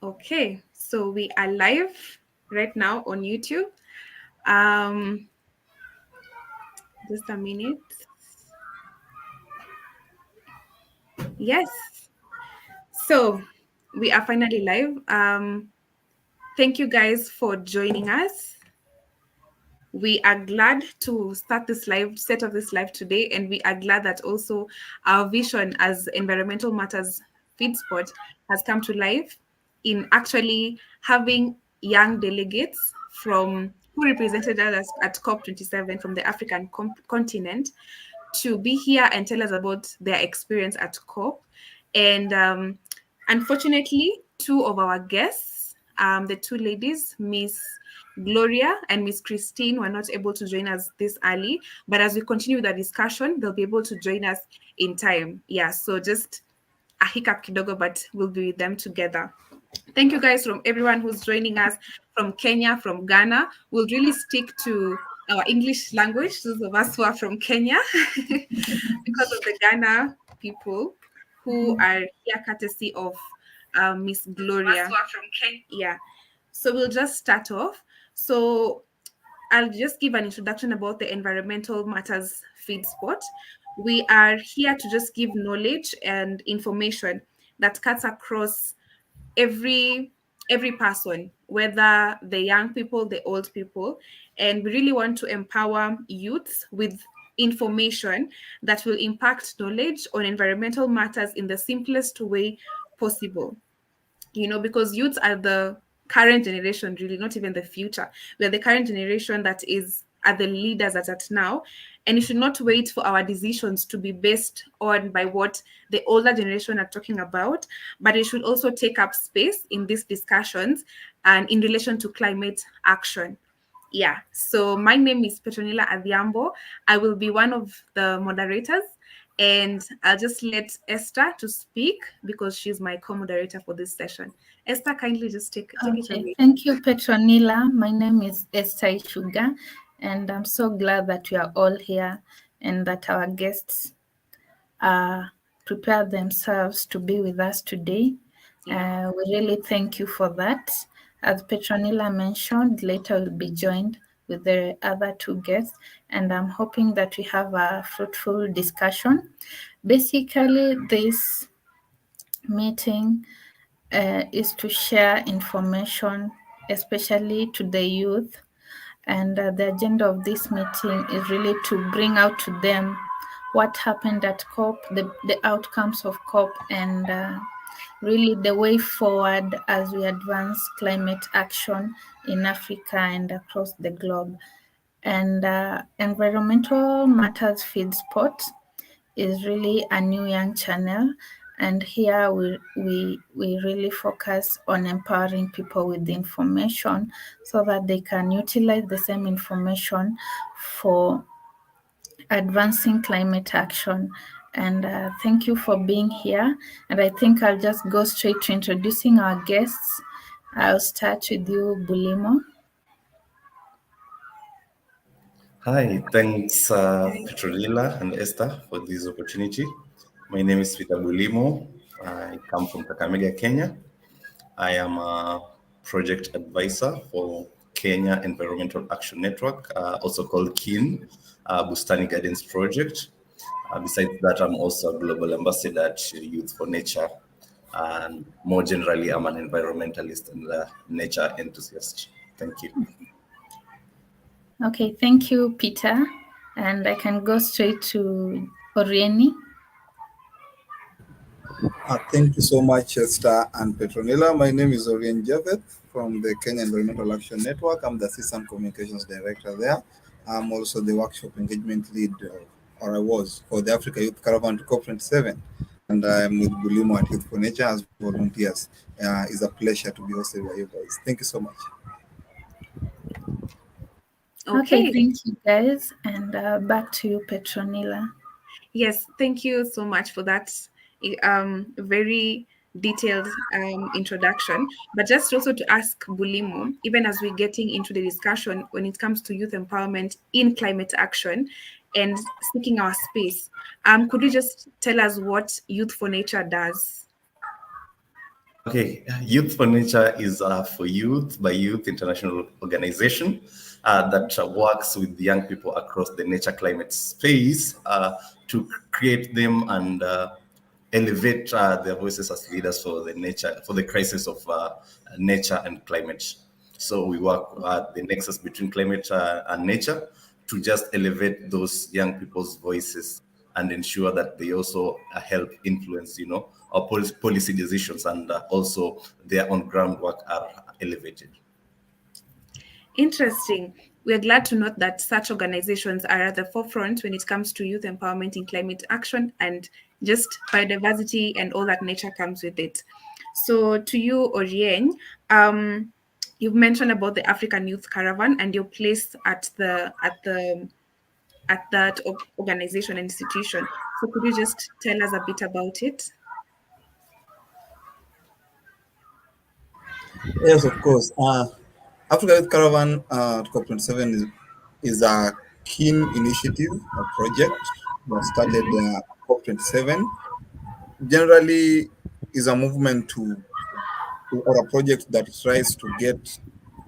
Okay, so we are live right now on YouTube. Um, just a minute. Yes, so we are finally live. Thank you guys for joining us. We are glad to set up this live today, and we are glad that also our vision as Environmental Matters Feed Spot has come to life in actually having young delegates from who represented us at COP27 from the African continent to be here and tell us about their experience at COP. And unfortunately, two of our guests, the two ladies, Miss Gloria and Miss Christine, were not able to join us this early. But as we continue the discussion, they'll be able to join us in time. Yeah, so just a hiccup kidogo, but we'll be with them together. Thank you guys from everyone who's joining us from Kenya, from Ghana. We'll really stick to our English language, those of us who are from Kenya, because of the Ghana people who are here courtesy of Miss Gloria. Yeah. So we'll just start off. So I'll just give an introduction about the Environmental Matters Feed Spot. We are here to just give knowledge and information that cuts across every person, whether the young people, the old people, and we really want to empower youths with information that will impact knowledge on environmental matters in the simplest way possible. Because youths are the current generation, really, not even the future. We're the current generation that are the leaders at now. And you should not wait for our decisions to be based on by what the older generation are talking about, but it should also take up space in these discussions and in relation to climate action. Yeah, so my name is Petronila Adhiambo. I will be one of the moderators, and I'll just let Esther to speak because she's my co-moderator for this session. Esther, kindly just take it away. Thank you, Petronila. My name is Esther Ishuga, and I'm so glad that we are all here and that our guests prepare themselves to be with us today. Yeah. We really thank you for that. As Petronila mentioned, later we'll be joined with the other two guests, and I'm hoping that we have a fruitful discussion. Basically, this meeting is to share information, especially to the youth. And the agenda of this meeting is really to bring out to them what happened at COP, the outcomes of COP, and really the way forward as we advance climate action in Africa and across the globe. And Environmental Matters Feed Spot is really a new young channel, and here we really focus on empowering people with the information so that they can utilize the same information for advancing climate action. And thank you for being here. And I think I'll just go straight to introducing our guests. I'll start with you, Bulimo. Hi, thanks Petronila and Esther for this opportunity. My name is Peter Bulimo. I come from Kakamega, Kenya. I am a project advisor for Kenya Environmental Action Network, also called KEEN, Bustani Gardens Project. Besides that, I'm also a global ambassador to Youth for Nature. And more generally, I'm an environmentalist and a nature enthusiast. Thank you. Okay, thank you, Peter. And I can go straight to Orieni. Thank you so much, Esther and Petronila. My name is Orien Javed from the Kenya Environmental Action Network. I'm the Assistant Communications Director there. I'm also the workshop engagement lead, or I was, for the Africa Youth Caravan to COP27. And I'm with Bulimo at Youth for Nature as volunteers. It's a pleasure to be hosted by you guys. Thank you so much. Okay, thank you, guys. And back to you, Petronila. Yes, thank you so much for that very detailed introduction. But just also to ask Bulimo, even as we're getting into the discussion when it comes to youth empowerment in climate action and seeking our space, could you just tell us what Youth for Nature does? Okay, Youth for Nature is for youth by Youth International Organization that works with young people across the nature climate space to create them and elevate their voices as leaders for the nature, for the crisis of nature and climate. So we work at the nexus between climate and nature to just elevate those young people's voices and ensure that they also help influence, our policy decisions and also their on ground work are elevated. Interesting. We are glad to note that such organizations are at the forefront when it comes to youth empowerment in climate action and just biodiversity and all that nature comes with it. So, to you, Orien, you've mentioned about the African Youth Caravan and your place at that organization and institution. So, could you just tell us a bit about it? Yes, of course. Africa Youth Caravan COP27 is a keen initiative, a project that started COP27. Generally, is a movement or a project that tries to get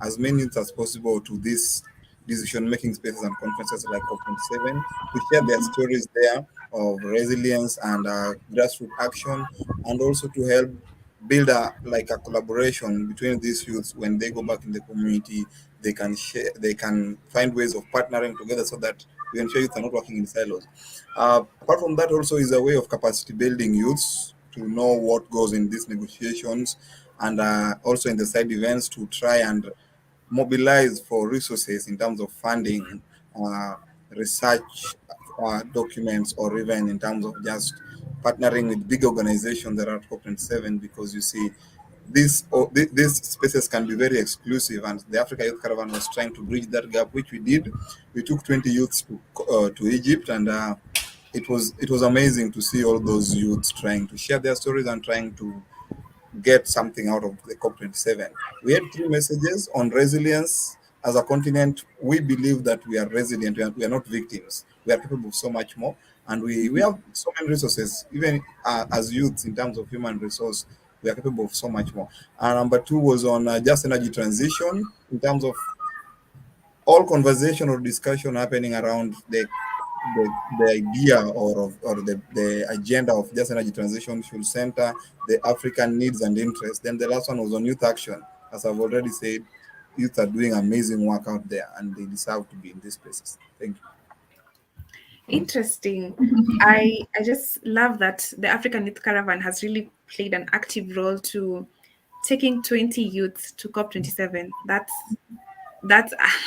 as many youth as possible to these decision-making spaces and conferences like COP27 to share their stories there of resilience and grassroots action, and also to help build a collaboration between these youths. When they go back in the community, they can share, they can find ways of partnering together so that we ensure youth are not working in silos. Apart from that, also is a way of capacity building youths to know what goes in these negotiations, and also in the side events to try and mobilize for resources in terms of funding, research documents, or even in terms of just partnering with big organizations that are at COP27, because you see, these spaces can be very exclusive, and the Africa Youth Caravan was trying to bridge that gap, which we did. We took 20 youths to Egypt, and it was amazing to see all those youths trying to share their stories and trying to get something out of the COP27. We had three messages on resilience. As a continent, we believe that we are resilient, we are not victims. We are capable of so much more. And we have so many resources, even as youths, in terms of human resource, we are capable of so much more. And number two was on just energy transition, in terms of all conversation or discussion happening around the idea or the agenda of just energy transition should center the African needs and interests. Then the last one was on youth action. As I've already said, youth are doing amazing work out there and they deserve to be in these places. Thank you. Interesting. I just love that the African Youth Caravan has really played an active role to taking 20 youths to COP27. That's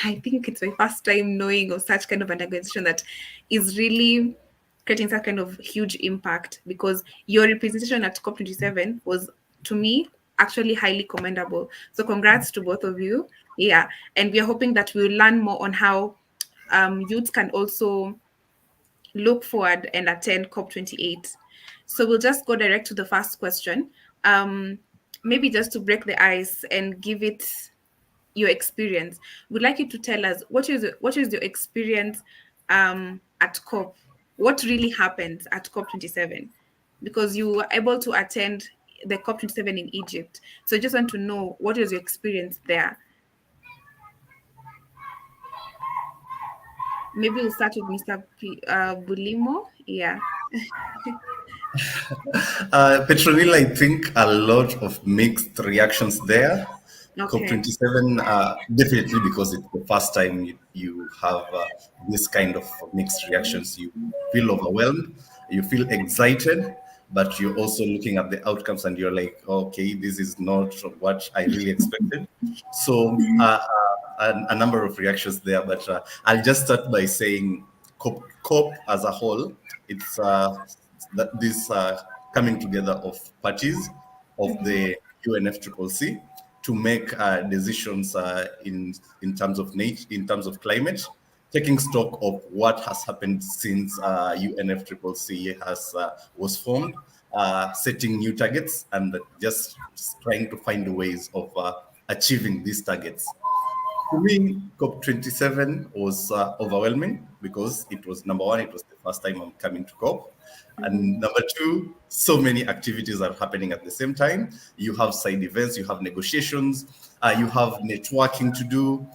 I think it's my first time knowing of such kind of an organization that is really creating such kind of huge impact, because your representation at COP27 was, to me, actually highly commendable. So congrats to both of you. Yeah. And we are hoping that we'll learn more on how youth can also look forward and attend COP28. So we'll just go direct to the first question. Um, Maybe just to break the ice and give it your experience. We'd like you to tell us what is your experience at COP? What really happened at COP27? Because you were able to attend the COP27 in Egypt. So I just want to know, what is your experience there? Maybe we'll start with Mr. Bulimo. Yeah. Petronilla, I think a lot of mixed reactions there. Okay. COP27, definitely because it's the first time you have this kind of mixed reactions. You feel overwhelmed, you feel excited, but you're also looking at the outcomes and you're like, okay, this is not what I really expected. So a number of reactions there, but I'll just start by saying COP as a whole, it's that this coming together of parties of the UNFCCC to make decisions in terms of nature, in terms of climate, taking stock of what has happened since UNFCCC has was formed, setting new targets, and just trying to find ways of achieving these targets. For me, COP27 was overwhelming because it was number one, it was the first time I'm coming to COP. And number two, so many activities are happening at the same time. You have side events, you have negotiations, you have networking to do,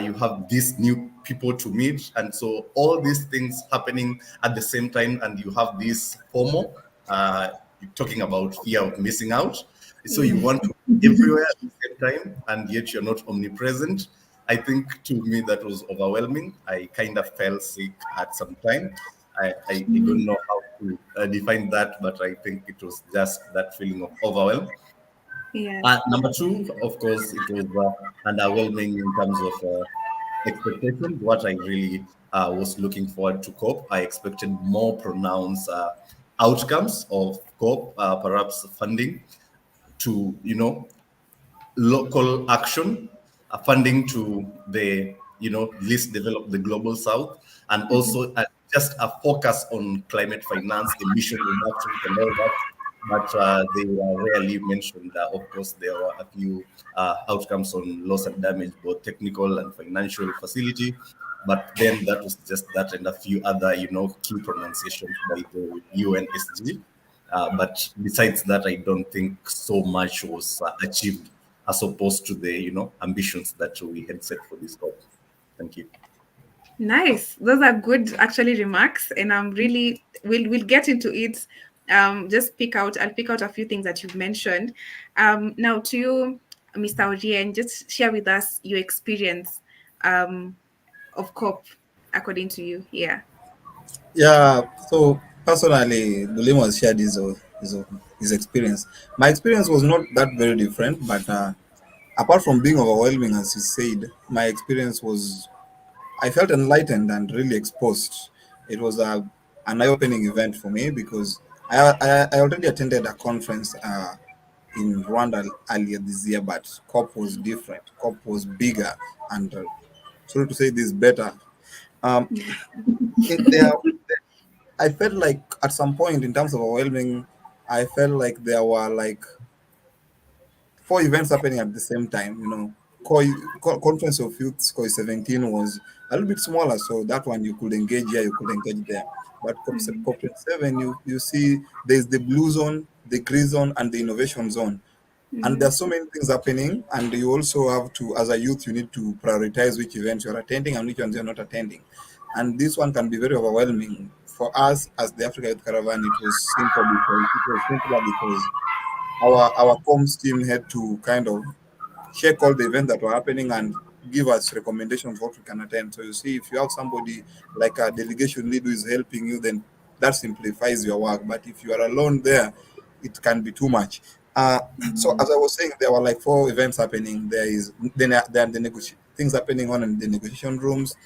you have these new people to meet. And so all these things happening at the same time, and you have this FOMO, you're talking about fear of missing out. So you want to be everywhere at the same time, and yet you're not omnipresent. I think to me that was overwhelming. I kind of fell sick at some time. I don't know how to define that, but I think it was just that feeling of overwhelm. Yeah. Number two, of course, it was underwhelming in terms of expectations. What I really was looking forward to COP, I expected more pronounced outcomes of COP, perhaps funding to, local action, funding to the least developed, the global south, and also just a focus on climate finance, emission reductions, and all that. But they were rarely mentioned. Of course, there were a few outcomes on loss and damage, both technical and financial facility. But then that was just that, and a few other, key pronunciations by the UNSG. But besides that, I don't think so much was achieved as opposed to the ambitions that we had set for this COP. Thank you. Nice. Those are good actually remarks, and I'm really we'll get into it. Just pick out. I'll pick out a few things that you've mentioned. Now to you, Mr. Orien, just share with us your experience of COP according to you. Yeah. Yeah, so personally, Bulimo has shared his experience. My experience was not that very different, but apart from being overwhelming, as you said, my experience was I felt enlightened and really exposed. It was an eye-opening event for me because I already attended a conference in Rwanda earlier this year, but COP was different. COP was bigger and, sorry to say this, better. Um, there, I felt like at some point in terms of overwhelming, I felt like there were like four events happening at the same time. Conference of Youth COI 17 was a little bit smaller, so that one you could engage here, you could engage there. But COP27, you see there's the blue zone, the green zone, and the innovation zone. And there's so many things happening, and you also have to, as a youth, you need to prioritize which events you're attending and which ones you're not attending. And this one can be very overwhelming. For us as the Africa Youth Caravan, it was simpler because our comms team had to kind of check all the events that were happening and give us recommendations what we can attend. So you see, if you have somebody like a delegation lead who is helping you, then that simplifies your work. But if you are alone there, it can be too much. So as I was saying, there were like four events happening. There are the things happening on in the negotiation rooms.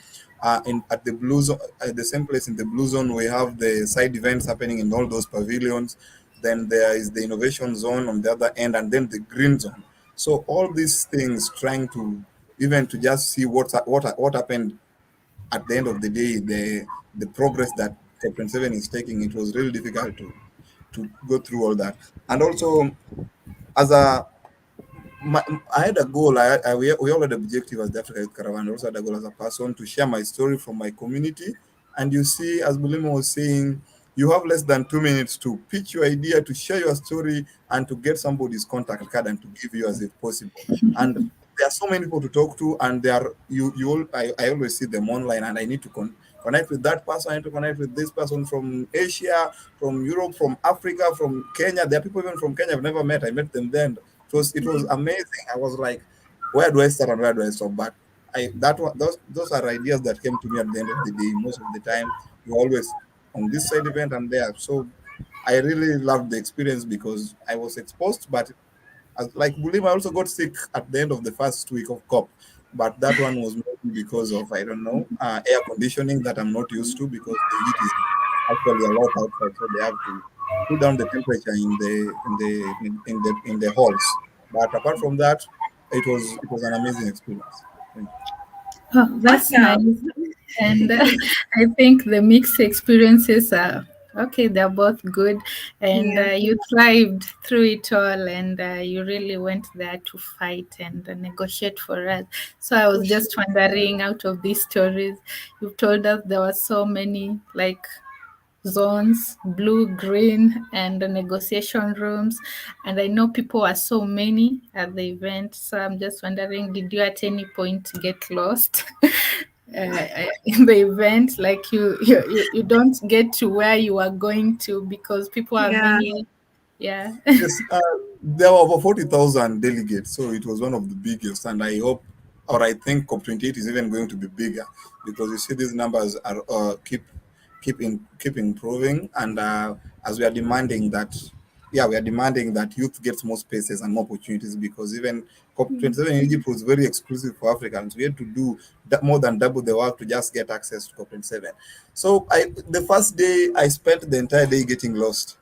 In at the blue zone, at the same place in the blue zone, we have the side events happening in all those pavilions. Then there is the innovation zone on the other end, and then the green zone. So all these things, trying to even to just see what happened at the end of the day, the progress that COP27 is taking, it was really difficult to go through all that. And also, as a I had a goal. We all had an objective as the Africa Youth Caravan. I also had a goal as a person to share my story from my community. And you see, as Bulimo was saying, you have less than 2 minutes to pitch your idea, to share your story, and to get somebody's contact card and to give you as if possible. And there are so many people to talk to, and there are I always see them online, and I need to connect with that person. I need to connect with this person from Asia, from Europe, from Africa, from Kenya. There are people even from Kenya I've never met. I met them then. It was amazing. I was like, where do I start and where do I stop? But those are ideas that came to me at the end of the day. Most of the time, you're always on this side event and there. So I really loved the experience because I was exposed, but like Bulim, I also got sick at the end of the first week of COP. But that one was maybe because of, I don't know, air conditioning that I'm not used to because the heat is actually a lot outside, so they have to cool down the temperature in the halls. But apart from that, it was an amazing experience. Thank Oh, that's nice. Awesome. And I think the mixed experiences are Okay, they're both good, and Yeah, you thrived through it all, and you really went there to fight and negotiate for us. So I for was sure. just wondering, out of these stories, you've told us there were so many like zones, blue, green, and the negotiation rooms. And I know people are so many at the event. So I'm just wondering, did you at any point get lost? In the event, like you don't get to where you are going to because people are Yeah, many. Yeah. Yes, there were over 40,000 delegates, so it was one of the biggest. And I hope, or I think COP28 is even going to be bigger because you see these numbers are keep improving. And as we are demanding that, yeah, we are demanding that youth gets more spaces and more opportunities because even COP27 in Egypt was very exclusive for Africans. We had to do more than double the work to just get access to COP27. So the first day I spent the entire day getting lost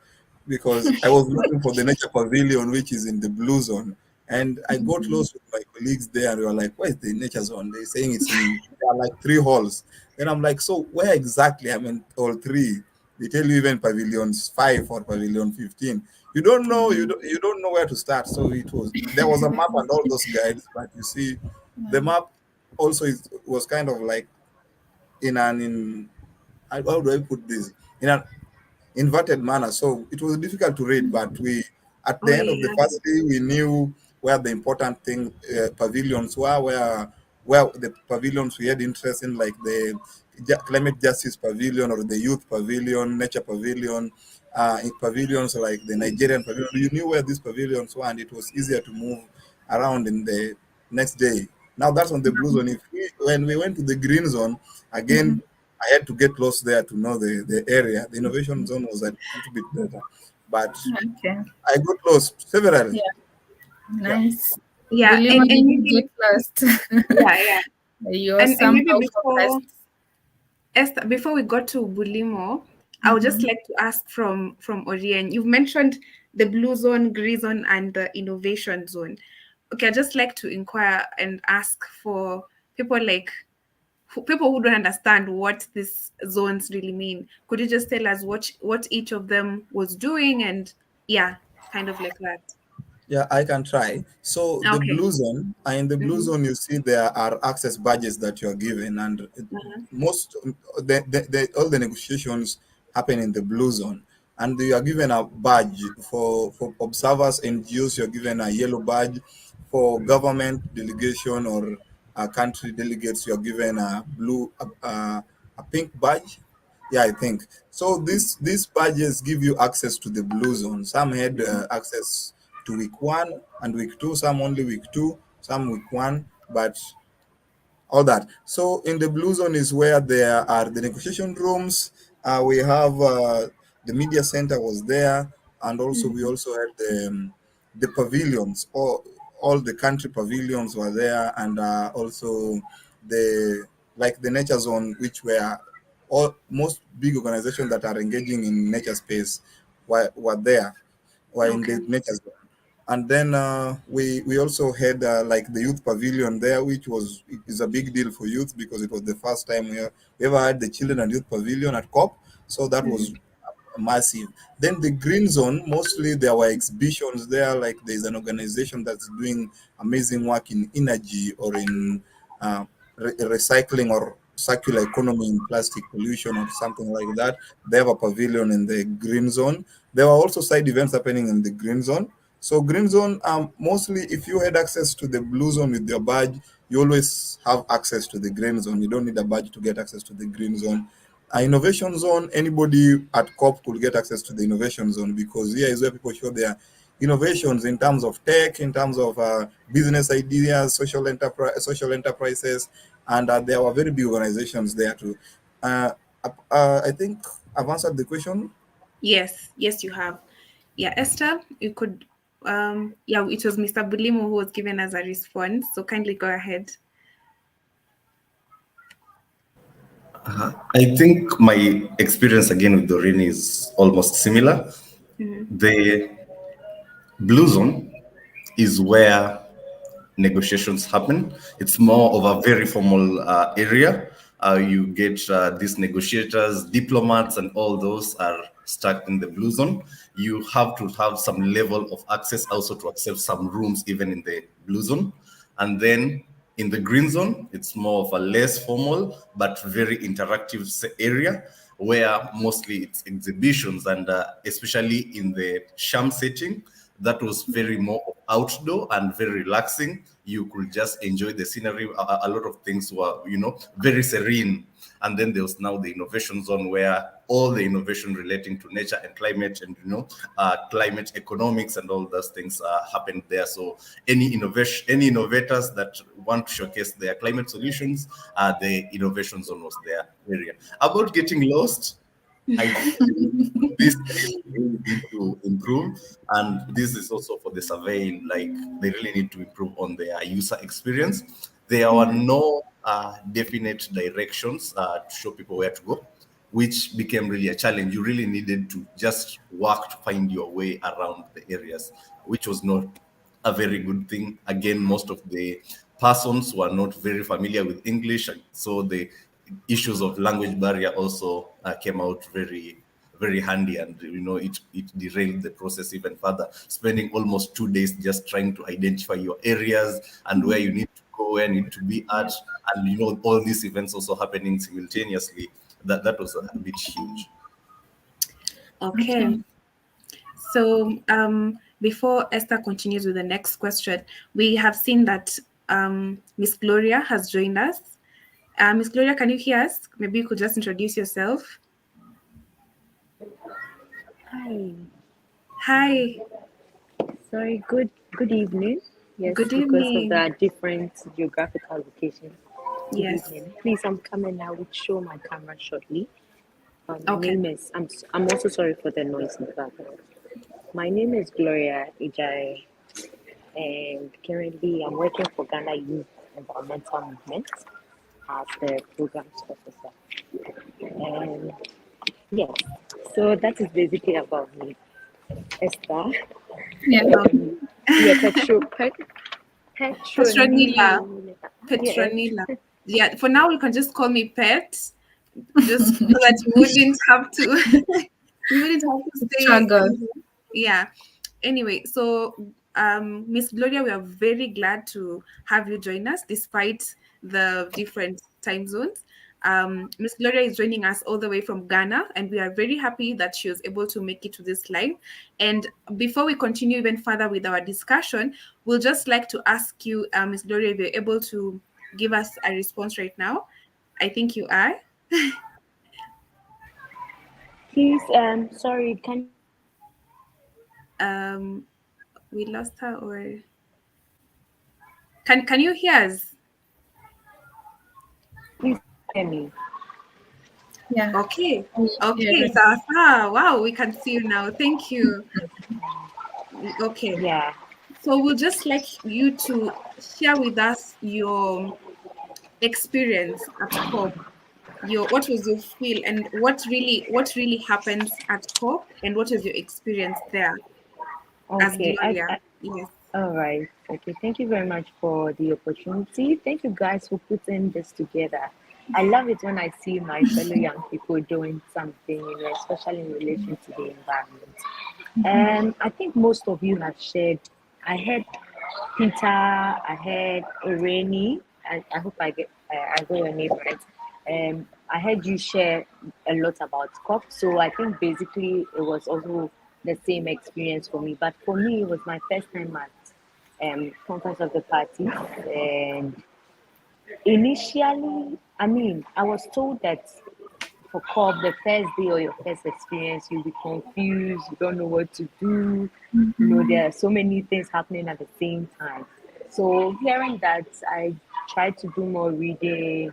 because I was looking for the nature pavilion, which is in the blue zone. And I got lost with my colleagues there, and we were like, "Where is the nature zone?" They're saying it's in there are like three halls. Then I'm like, "So where exactly?" I'm in all three. They tell you even pavilions 5 or pavilion 15. You don't know. You don't know where to start. So there was a map and all those guides, but you see, the map also was kind of like in how do I put this, in an inverted manner. So it was difficult to read, but we, at oh the end of the yeah. first day, we knew where the important thing pavilions were, where the pavilions we had interest in, like the climate justice pavilion or the youth pavilion, nature pavilion, in pavilions like the Nigerian pavilion. You knew where these pavilions were, and it was easier to move around in the next day. Now that's on the blue zone. When we went to the green zone, Mhm. again, I had to get close there to know the area. The innovation zone was a little bit better, but Okay. I got lost severally. Yeah. Yeah, Nice. Yeah, Bulima and didn't get maybe lost. yeah, yeah, You're and maybe somehow before focused. Esther, before we go to Bulimo, I would just Mm-hmm. like to ask from Orien. You've mentioned the blue zone, green zone, and the innovation zone. Okay, I'd just like to inquire and ask for people like people who don't understand what these zones really mean. Could you just tell us what each of them was doing and yeah, kind of like that. yeah, I can try. So the Okay. blue zone, in the blue Mm-hmm. zone, you see there are access badges that you are given, and most all the negotiations happen in the blue zone, and you are given a badge for observers, NGOs. You're given a yellow badge for government delegation or country delegates. You're given a a pink badge. Yeah, I think so. These badges give you access to the blue zone. Some had access to week 1 and week 2, some only week 2, some week 1, but all that. So in the blue zone is where there are the negotiation rooms. We have the media center was there, and also we also had the pavilions. All the country pavilions were there, and also the like the nature zone, which were all most big organizations that are engaging in nature space were there, were in Okay. the nature zone. And then we also had like the youth pavilion there, which is a big deal for youth because it was the first time we ever had the children and youth pavilion at COP, so that was massive. Then the green zone, mostly there were exhibitions there, like there's an organization that's doing amazing work in energy or in uh, recycling or circular economy in plastic pollution or something like that. They have a pavilion in the green zone. There were also side events happening in the green zone. So green zone, mostly if you had access to the blue zone with your badge, you always have access to the green zone. You don't need a badge to get access to the green zone. Innovation zone, anybody at COP could get access to the innovation zone because here is where people show their innovations in terms of tech, in terms of business ideas, social enterprises, and there were very big organizations there too. Uh, I think I've answered the question. Yes, yes, you have. Yeah, Esther, you could. Yeah, it was Mr. Bulimo who was giving us a response. So kindly go ahead. I think my experience again with Doreen is almost similar. The blue zone is where negotiations happen. It's more of a very formal area. You get these negotiators, diplomats, and all those are stuck in the blue zone, you have to have some level of access also to access some rooms even in the blue zone. And then in the green zone, it's more of a less formal but very interactive area where mostly it's exhibitions, and especially in the Sham setting, that was very more outdoor and very relaxing. You could just enjoy the scenery. A lot of things were, very serene. And then there was now the innovation zone where all the innovation relating to nature and climate and, climate economics and all those things happened there. So any innovators that want to showcase their climate solutions, the innovation zone was their area. About getting lost, I think this really need to improve, and this is also for the surveying. Like they really need to improve on their user experience. There are no definite directions to show people where to go, which became really a challenge. You really needed to just work to find your way around the areas, which was not a very good thing. Again, most of the persons were not very familiar with English, and so the issues of language barrier also came out very, very handy, and it derailed the process even further. Spending almost 2 days just trying to identify your areas and where you need to go, where you need to be at, and all these events also happening simultaneously. That was a bit huge. Okay. So before Esther continues with the next question, we have seen that Miss Gloria has joined us. Miss Gloria, can you hear us? Maybe you could just introduce yourself. Hi. Hi. Sorry, good evening. Yes, Good because of evening. the different geographical locations. Good Yes. evening. Please, I'm coming. I will show my camera shortly. My Okay. name is. I'm also sorry for the noise in the background. My name is Gloria Ijai, and currently I'm working for Ghana Youth Environmental Movement as the programs officer. And yes, so that is basically about me. Esther. Yeah. Yeah, Petronila. Petronila. Yes. Petronila. Yeah, for now you can just call me Pet, just so that you wouldn't have to you wouldn't have to say Struggle. yeah. Anyway, so Miss Gloria, we are very glad to have you join us despite the different time zones. Miss Gloria is joining us all the way from Ghana, and we are very happy that she was able to make it to this live. And before we continue even further with our discussion, we'll just like to ask you, Miss Gloria, if you're able to give us a response right now. I think you are. Please, sorry, We lost her, or can you hear us? please hear me. Yeah. Okay. Yeah. Okay, Sasa. Wow, we can see you now. Thank you. Okay. Yeah. So we'll just like you to share with us your experience at COP. What was your feel, and what really happens at COP, and what is your experience there as Okay. Gloria? Yes. All right. Okay. Thank you very much for the opportunity. Thank you guys for putting this together. I love it when I see my fellow young people doing something, especially in relation to the environment. I think most of you have shared. I heard Peter, I heard Irene. I hope I got your name right. I heard you share a lot about COP, so I think basically it was also the same experience for me. But for me, it was my first time at Conference of the Parties, and initially, I mean, I was told that for COP, the first day or your first experience, you'll be confused, you don't know what to do. There are so many things happening at the same time. So hearing that, I tried to do more reading,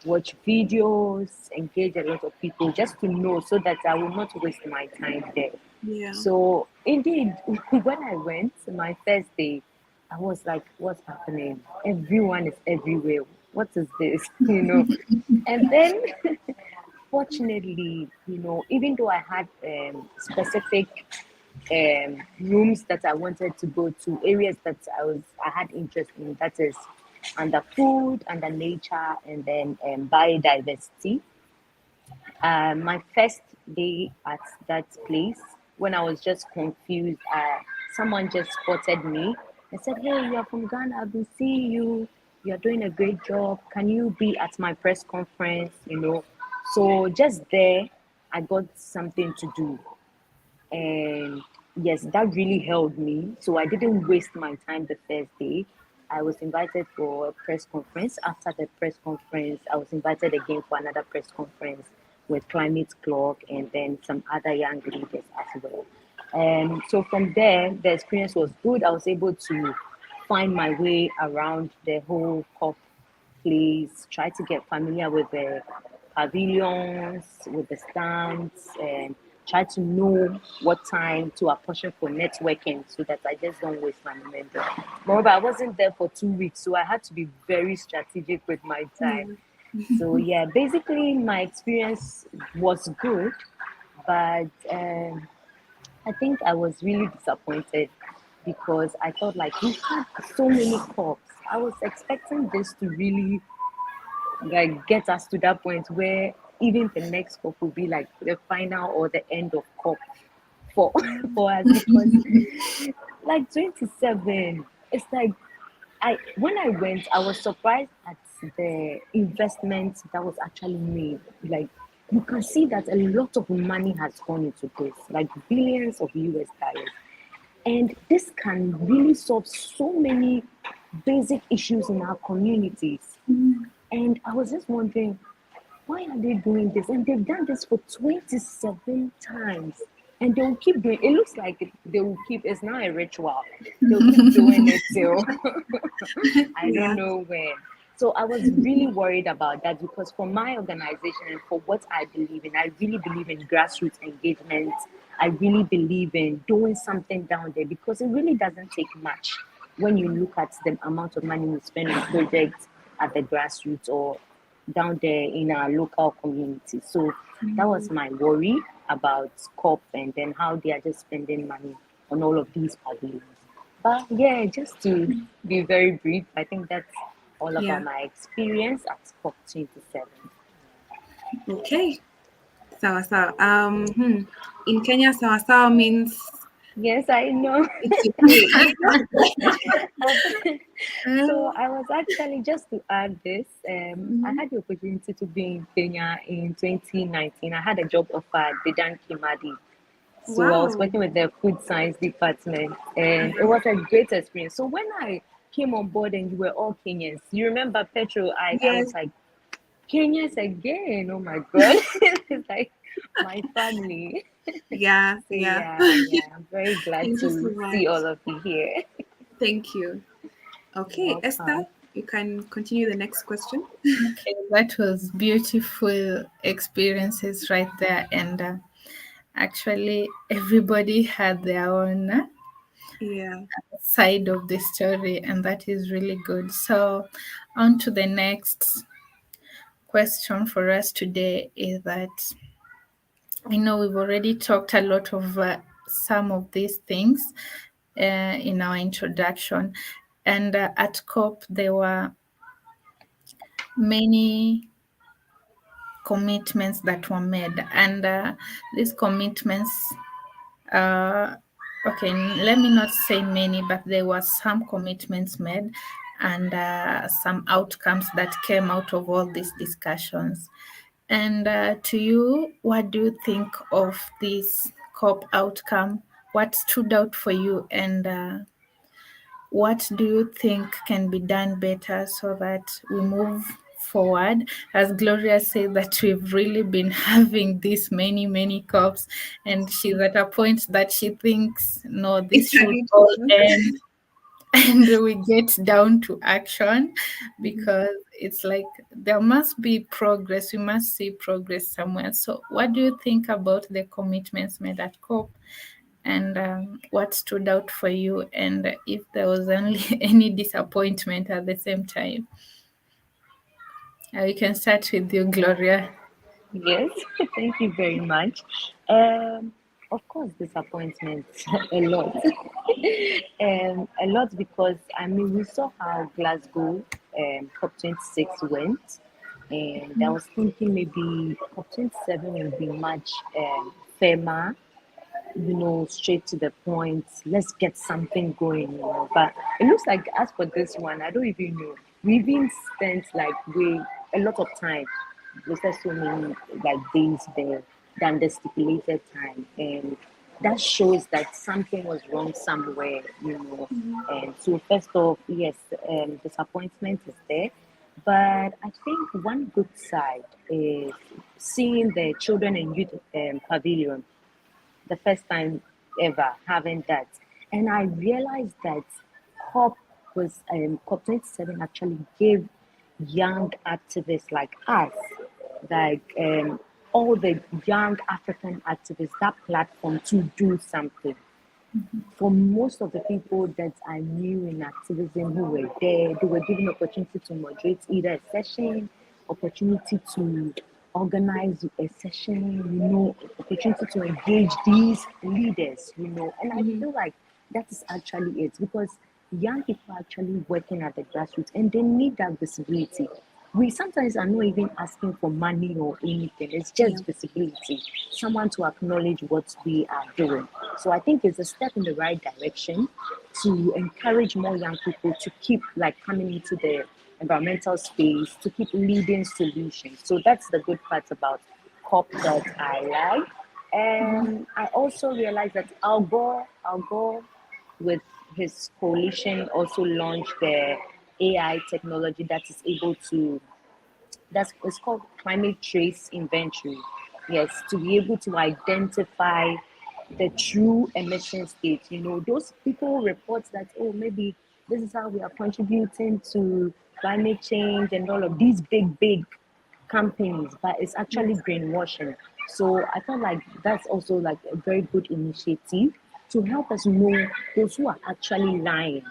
watch videos, engage a lot of people just to know so that I will not waste my time there. Yeah. So indeed, when I went my first day, I was like, what's happening? Everyone is everywhere. What is this? And then fortunately, even though I had specific rooms that I wanted to go to, areas that I had interest in, that is under food, under nature, and then biodiversity. My first day at that place, when I was just confused, someone just spotted me and said, "Hey, you're from Ghana. I've been seeing you. You're doing a great job. Can you be at my press conference?" So just there, I got something to do. And yes, that really held me. So I didn't waste my time the first day. I was invited for a press conference. After the press conference, I was invited again for another press conference with Climate Clock and then some other young leaders as well. And so from there, the experience was good. I was able to find my way around the whole COP place, try to get familiar with the pavilions, with the stands, and try to know what time to apportion for networking so that I just don't waste my momentum. Moreover, I wasn't there for 2 weeks, so I had to be very strategic with my time. Yeah. So yeah, basically my experience was good, but I think I was really disappointed because I thought like we had so many cops. I was expecting this to really like get us to that point where even the next cop will be like the final or the end of cop for for us because like 27, it's like I when I went, I was surprised at the investment that was actually made. Like you can see that a lot of money has gone into this, like billions of US dollars. And this can really solve so many basic issues in our communities. And I was just wondering, why are they doing this? And they've done this for 27 times. And they will keep doing it. Looks like they will keep, it's now a ritual. They'll keep doing it till I don't Yeah. know when. So I was really worried about that because for my organization and for what I believe in, I really believe in grassroots engagement. I really believe in doing something down there because it really doesn't take much when you look at the amount of money we spend on projects at the grassroots or down there in our local community. So that was my worry about COP and then how they are just spending money on all of these pavilions. But yeah, just to be very brief, I think that's all Yeah. about my experience at COP27. Okay. Sawa sawa. In Kenya, sawa sawa means Yes, I know. it's okay. So I was actually just to add this. I Mhm. had the opportunity to be in Kenya in 2019. I had a job offer at Dedan Kimadi. So I was Wow. working with the food science department, and it was a great experience. So when I came on board and you were all Kenyans, you remember Petro? I Yes. was like, Kenyans again. Oh my God. It's like my family. Yeah. So Yeah. yeah, I'm very glad Thank you so to much. see all of you here. Thank you. You're Okay, Esther, welcome. you can continue the next question. Okay, that was beautiful experiences right there, and actually, everybody had their own Yeah. side of the story, and that is really good. So, on to the next question for us today is that I know we've already talked a lot of some of these things in our introduction, and at COP there were many commitments that were made, and these commitments okay, let me not say many, but there were some commitments made and some outcomes that came out of all these discussions. And to you, what do you think of this COP outcome? What stood out for you, and what do you think can be done better so that we move forward? As Gloria said, that we've really been having this many COPs, and she's at a point that she thinks, no, this It's a should all ritual. end and we get down to action, because it's like there must be progress. We must see progress somewhere. So, what do you think about the commitments made at COP? And what stood out for you, and if there was only any disappointment at the same time? We can start with you, Gloria. Yes, thank you very much. Of course, disappointment a lot, a lot because I mean we saw how Glasgow COP26 went, And I was thinking maybe COP27 will be much firmer, straight to the point. Let's get something going. But it looks like as for this one, I don't even know. We even spent like way a lot of time. We spent so many like days there than the stipulated time, and that shows that something was wrong somewhere. And so first off, yes, disappointment is there, but I think one good side is seeing the children and youth pavilion the first time ever having that. And I realized that COP COP27 actually gave young activists like us, like all the young African activists, that platform to do something. For most of the people that I knew in activism who were there, they were given opportunity to moderate either a session, opportunity to organize a session, opportunity to engage these leaders. And I feel like that is actually it because young people are actually working at the grassroots and they need that visibility. We sometimes are not even asking for money or anything. It's just visibility, someone to acknowledge what we are doing. So I think it's a step in the right direction to encourage more young people to keep like coming into the environmental space, to keep leading solutions. So that's the good part about COP that I like. And I also realized that Al Gore with his coalition also launched the AI technology that is able to that's it's called climate trace inventory. Yes, to be able to identify the true emission state. Those people report that, oh, maybe this is how we are contributing to climate change and all of these big companies, but it's actually greenwashing. So I felt like that's also like a very good initiative to help us know those who are actually lying.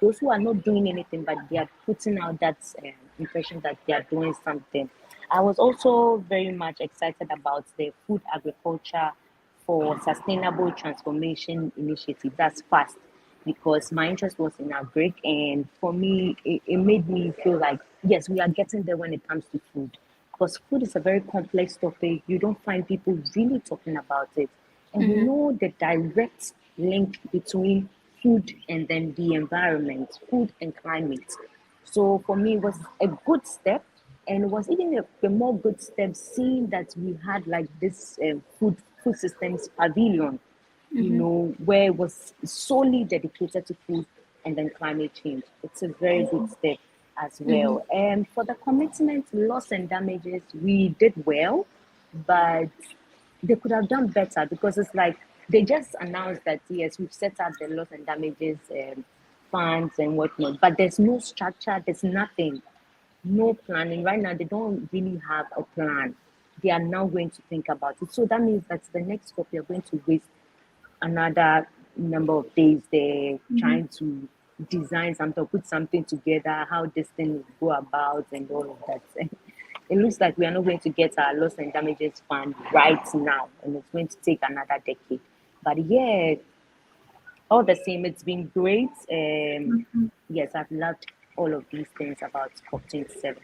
Those who are not doing anything, but they are putting out that impression that they are doing something. I was also very much excited about the food agriculture for sustainable transformation initiative. That's fast because my interest was in agric, and for me, it made me feel like yes, we are getting there when it comes to food. Because food is a very complex topic. You don't find people really talking about it. And we know the direct link between food and then the environment, food and climate. So for me, it was a good step, and it was even a more good step seeing that we had like this food systems pavilion, where it was solely dedicated to food and then climate change. It's a very good step as well. And for the commitment, loss and damages, we did well, but they could have done better because it's like they just announced that yes, we've set up the loss and damages funds and whatnot, but there's no structure, there's nothing, no planning. Right now, they don't really have a plan. They are now going to think about it. So that means that the next step, you're going to waste another number of days there trying to design something, put something together, how this thing will go about, and all of that. It looks like we are not going to get our loss and damages fund right now, and it's going to take another decade. But yeah, all the same, it's been great. Yes, I've loved all of these things about COP27.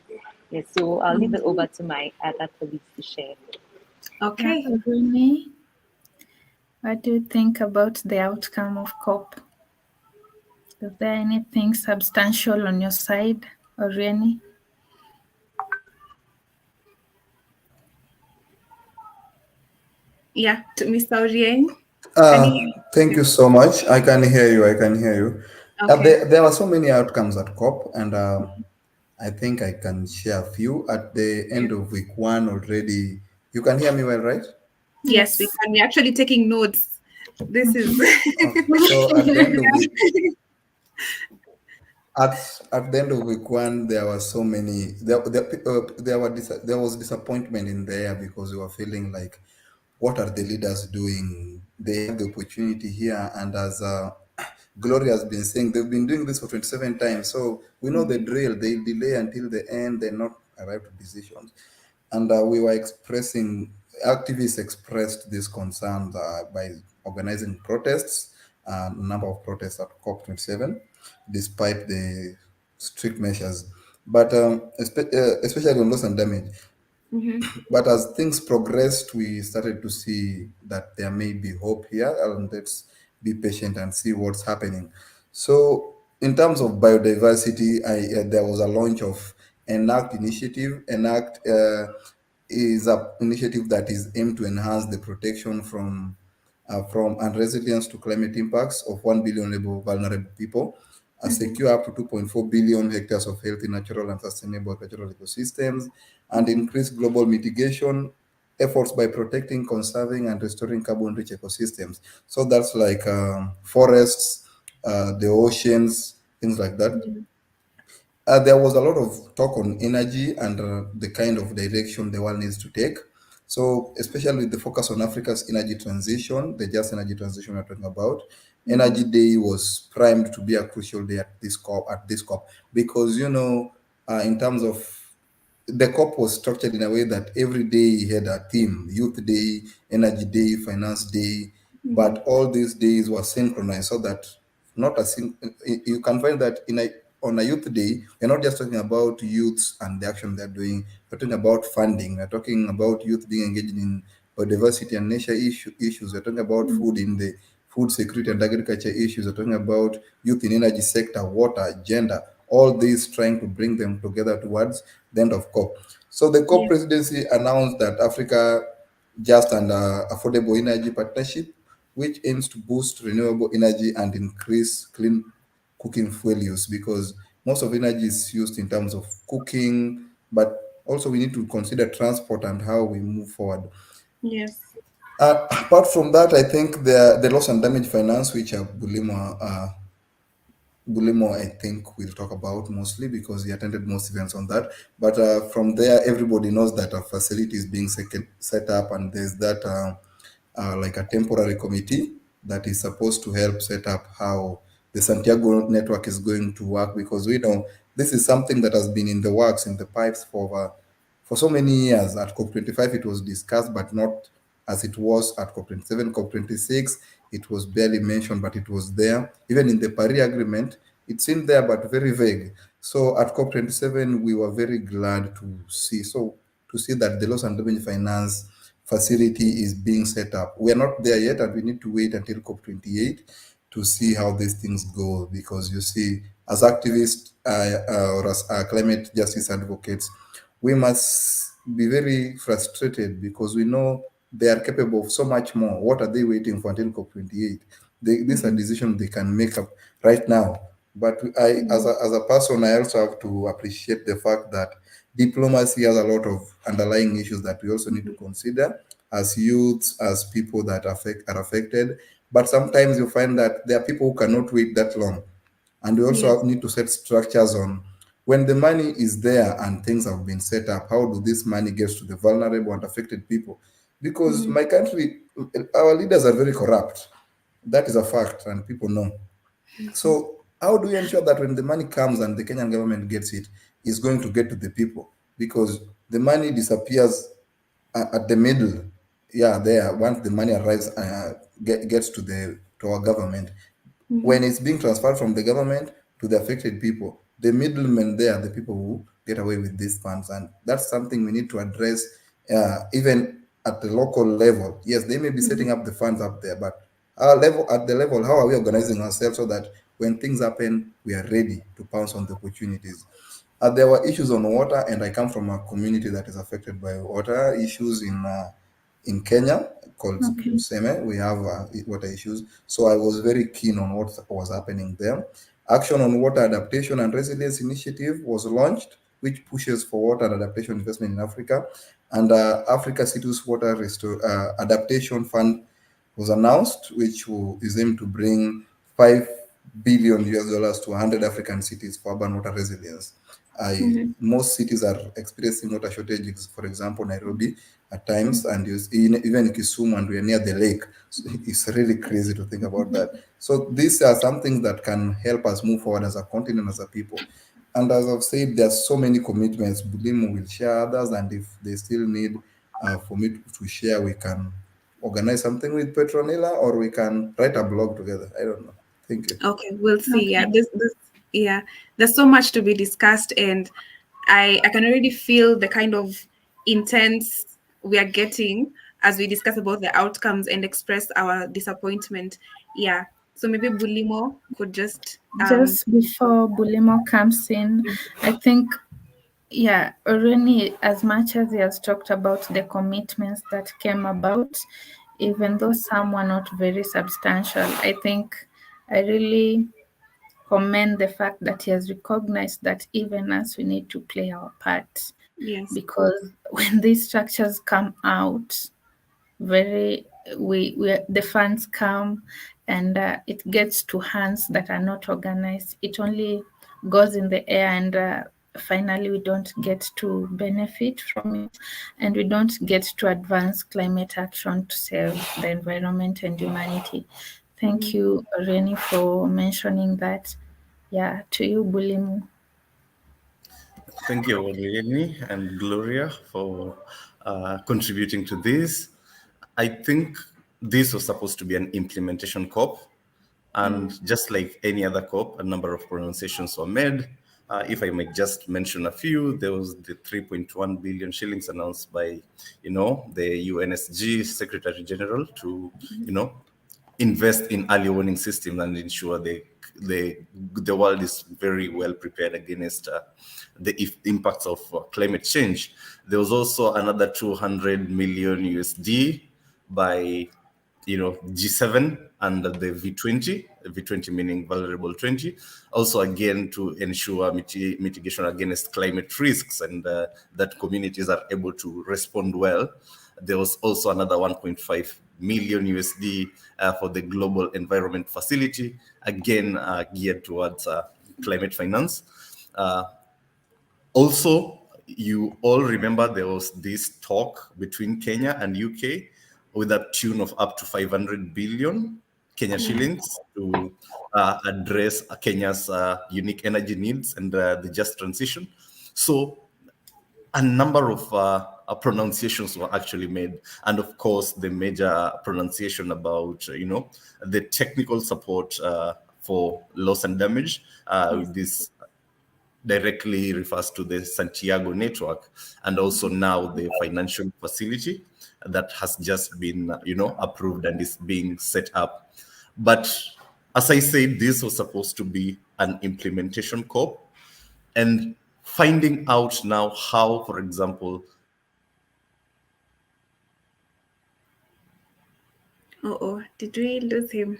Yes, so I'll leave it over to my other colleagues to share. Okay. Rini, what do you think about the outcome of COP? Is there anything substantial on your side, Orieni? Yeah, to Mr. Orien. Can you? Thank you so much. I can hear you. I can hear you. Okay. There were so many outcomes at COP, and I think I can share a few. At the end of week one already, you can hear me well, right? Yes, we Yes. can. We're actually taking notes. This is. Okay. So at the end of week at at the end of week one, there were so many. There was disappointment in there because we were feeling like, what are the leaders doing? They have the opportunity here, and as Gloria has been saying, they've been doing this for 27 times. So we know the drill. They delay until the end. They not arrive to decisions. And we were activists expressed these concerns by organizing protests, a number of protests at COP27, despite the strict measures. but especially on loss and damage. Mm-hmm. But as things progressed, we started to see that there may be hope here, and let's be patient and see what's happening. So, in terms of biodiversity, there was a launch of Enact initiative. Enact is an initiative that is aimed to enhance the protection from and resilience to climate impacts of 1 billion vulnerable people, Mm-hmm. secure up to 2.4 billion hectares of healthy, natural, and sustainable agricultural ecosystems, and Mm-hmm. increase global mitigation efforts by protecting, conserving, and restoring carbon-rich ecosystems. So that's like forests, the oceans, things like that. Yeah. There was a lot of talk on energy and the kind of direction the world needs to take. So, especially with the focus on Africa's energy transition, the just energy transition we're talking about, Mm-hmm. Energy Day was primed to be a crucial day at this COP, because in terms of the COP was structured in a way that every day had a theme: Youth Day, Energy Day, Finance Day. Mm-hmm. But all these days were synchronized so that not a syn- you can find that on a Youth Day, we're not just talking about youths and the action they're doing, we're talking about funding, we're talking about youth being engaged in biodiversity and nature issues, we're talking about food in the food security and agriculture issues, we're talking about youth in energy sector, water, gender, all these trying to bring them together towards the end of COP. So the COP Yeah. presidency announced that Africa Just and Affordable Energy Partnership, which aims to boost renewable energy and increase clean cooking fuel use, because most of energy is used in terms of cooking, but also we need to consider transport and how we move forward. Yes. Apart from that, I think the loss and damage finance, which Bulimo, I think, we'll talk about mostly because he attended most events on that. But from there, everybody knows that a facility is being set up, and there's that like a temporary committee that is supposed to help set up how the Santiago network is going to work, because we know this is something that has been in the works, in the pipes for so many years. At COP25, it was discussed, but not as it was at COP27, COP26. It was barely mentioned, but it was there. Even in the Paris Agreement, it's in there, but very vague. So at COP27, we were very glad to see that the loss and damage finance facility is being set up. We are not there yet, and we need to wait until COP28 to see how these things go. Because you see, as activists or as climate justice advocates, we must be very frustrated because we know they are capable of so much more. What are they waiting for until COP28? These are Mm-hmm. decisions they can make up right now. But as a person, I also have to appreciate the fact that diplomacy has a lot of underlying issues that we also need to consider as youths, as people that are affected. But sometimes you find that there are people who cannot wait that long, and we also Yes. need to set structures on when the money is there and things have been set up. How do this money get to the vulnerable and affected people? Because Mm-hmm. my country, our leaders are very corrupt. That is a fact, and people know. So how do we ensure that when the money comes and the Kenyan government gets it, it's going to get to the people? Because the money disappears at the middle. Yeah, there. Once the money arrives, gets to our government, Mm-hmm. when it's being transferred from the government to the affected people, the middlemen there are the people who get away with these funds, and that's something we need to address, even at the local level. Yes, they may be setting up the funds up there, but at the level, how are we organizing ourselves so that when things happen, we are ready to pounce on the opportunities? There were issues on water, and I come from a community that is affected by water issues in Kenya called Okay. Seme. We have water issues, so I was very keen on what was happening there. Action on Water Adaptation and Resilience Initiative was launched, which pushes for water adaptation investment in Africa, and Africa Cities Water Adaptation Fund was announced, which is aimed to bring 5 billion US dollars to 100 African cities for urban water resilience. Mm-hmm. Most cities are experiencing water shortages. For example, Nairobi at times, and even Kisumu, and we are near the lake. So it's really crazy to think about that. So these are some things that can help us move forward as a continent, as a people. And as I've said, there's so many commitments. Bulimu will share others, and if they still need for me to share, we can organize something with Petronilla, or we can write a blog together. I don't know. Thank you. Okay, we'll see. Yeah, Okay. yeah, there's so much to be discussed, and I can already feel the kind of intense we are getting as we discuss about the outcomes and express our disappointment. Yeah. So maybe Bulimo could just Just before Bulimo comes in, I think, yeah, Oreni, as much as he has talked about the commitments that came about, even though some were not very substantial, I think I really commend the fact that he has recognized that even us, we need to play our part. yes. Because when these structures come out, very we the funds come and it gets to hands that are not organized. It only goes in the air and finally we don't get to benefit from it, and we don't get to advance climate action to save the environment and humanity. Thank Mhm. you, Reni, for mentioning that. Yeah, to you, Bulimu. Thank you, Aurelini and Gloria, for contributing to this. I think this was supposed to be an implementation COP, and just like any other COP, a number of pronunciations were made. If I might just mention a few, there was the 3.1 billion shillings announced by, the UNSG Secretary General to, invest in early warning system and ensure the world is very well prepared against the impacts of climate change. There was also another 200 million USD by G7 and the V20 meaning vulnerable 20, also again to ensure mitigation against climate risks and that communities are able to respond well. There was also another 1.5 million USD for the Global Environment Facility, again geared towards climate finance. Also, you all remember there was this talk between Kenya and UK with a tune of up to 500 billion Kenya shillings to address Kenya's unique energy needs and the just transition. So a number of pronunciations were actually made, and of course the major pronunciation about the technical support for loss and damage. Yes. This directly refers to the Santiago network, and also now the financial facility that has just been approved and is being set up. But as I said, this was supposed to be an implementation COP, and finding out now how, for example, Oh, did we lose him?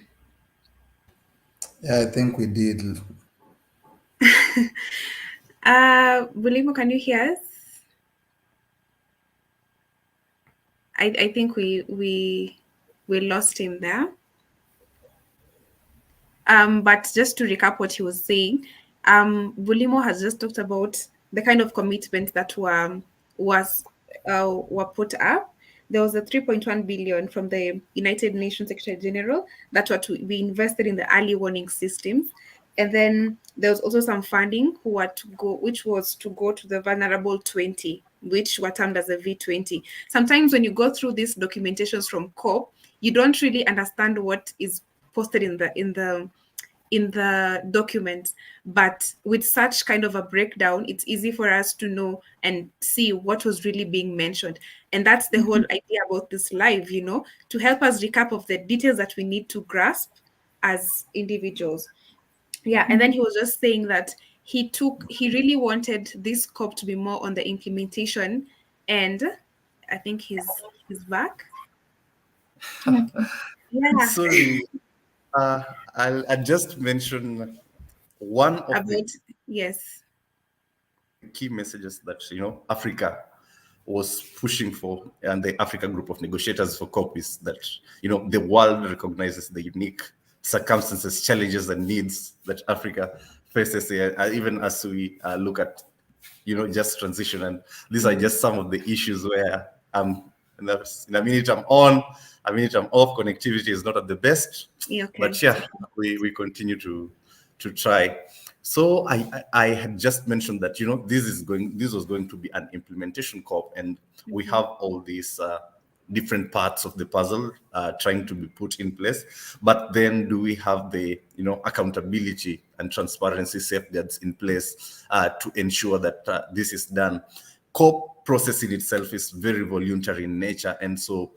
Yeah, I think we did. Bulimo, can you hear us? I think we lost him there. But just to recap what he was saying, Bulimo has just talked about the kind of commitments that were put up. There was a 3.1 billion from the United Nations Secretary General that were to be invested in the early warning systems. And then there was also some funding which was to go to the vulnerable 20, which were termed as a V20. Sometimes when you go through these documentations from COP, you don't really understand what is posted in the documents, but with such kind of a breakdown, it's easy for us to know and see what was really being mentioned. And that's the whole idea about this live, to help us recap of the details that we need to grasp as individuals. Yeah. And then he was just saying that he really wanted this COP to be more on the implementation, and I think he's back. Okay. Yeah. sorry, I'll just mention one of the About, yes. key messages that Africa was pushing for, and the Africa group of negotiators for COP is that the world recognizes the unique circumstances, challenges, and needs that Africa faces, even as we look at just transition. And these are just some of the issues where in a minute I'm on, a minute I'm off. Connectivity is not at the best, Yeah, okay. but yeah, we continue to try. So I had just mentioned that this was going to be an implementation COP, and we have all these different parts of the puzzle trying to be put in place. But then do we have the, accountability and transparency safeguards in place to ensure that this is done? COP process in itself is very voluntary in nature. And so,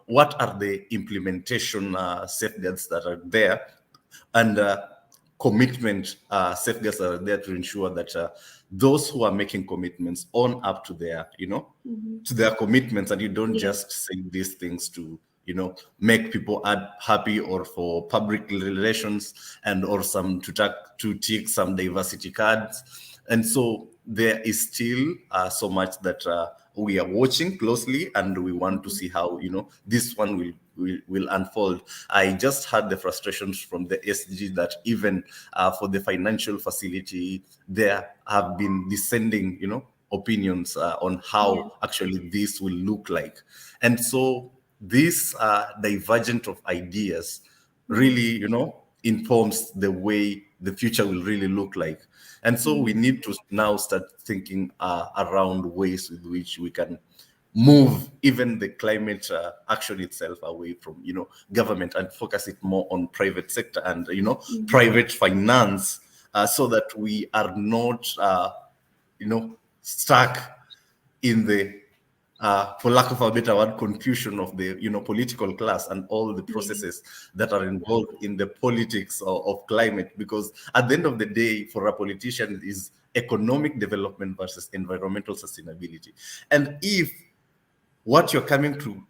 what are the implementation safeguards that are there, and commitment safeguards that are there to ensure that those who are making commitments own up to their, to their commitments, and you don't just say these things to, make people happy or for public relations and or some to tick some diversity cards. And so there is still so much that we are watching closely, and we want to see how this one will unfold. I just had the frustrations from the SG that even for the financial facility, there have been descending opinions on how actually this will look like. And so this divergent of ideas really informs the way the future will really look like. And so we need to now start thinking around ways with which we can move even the climate action itself away from government and focus it more on private sector and private finance, so that we are not stuck in the for lack of a better word, confusion of the political class and all the processes that are involved in the politics of climate. Because at the end of the day, for a politician, it is economic development versus environmental sustainability. And if what you're coming to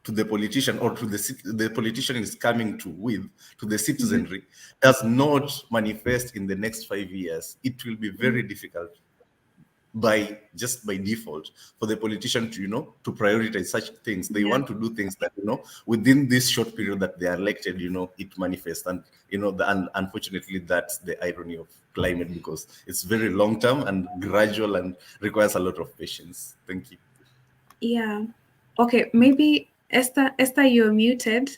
the politician, or to the politician is coming to the citizenry, does not manifest in the next 5 years, it will be very difficult by default for the politician to to prioritize such things. They want to do things that within this short period that they are elected, it manifests. And unfortunately, that's the irony of climate, because it's very long term and gradual and requires a lot of patience. Thank you. Yeah. Okay, maybe Esther, you're muted.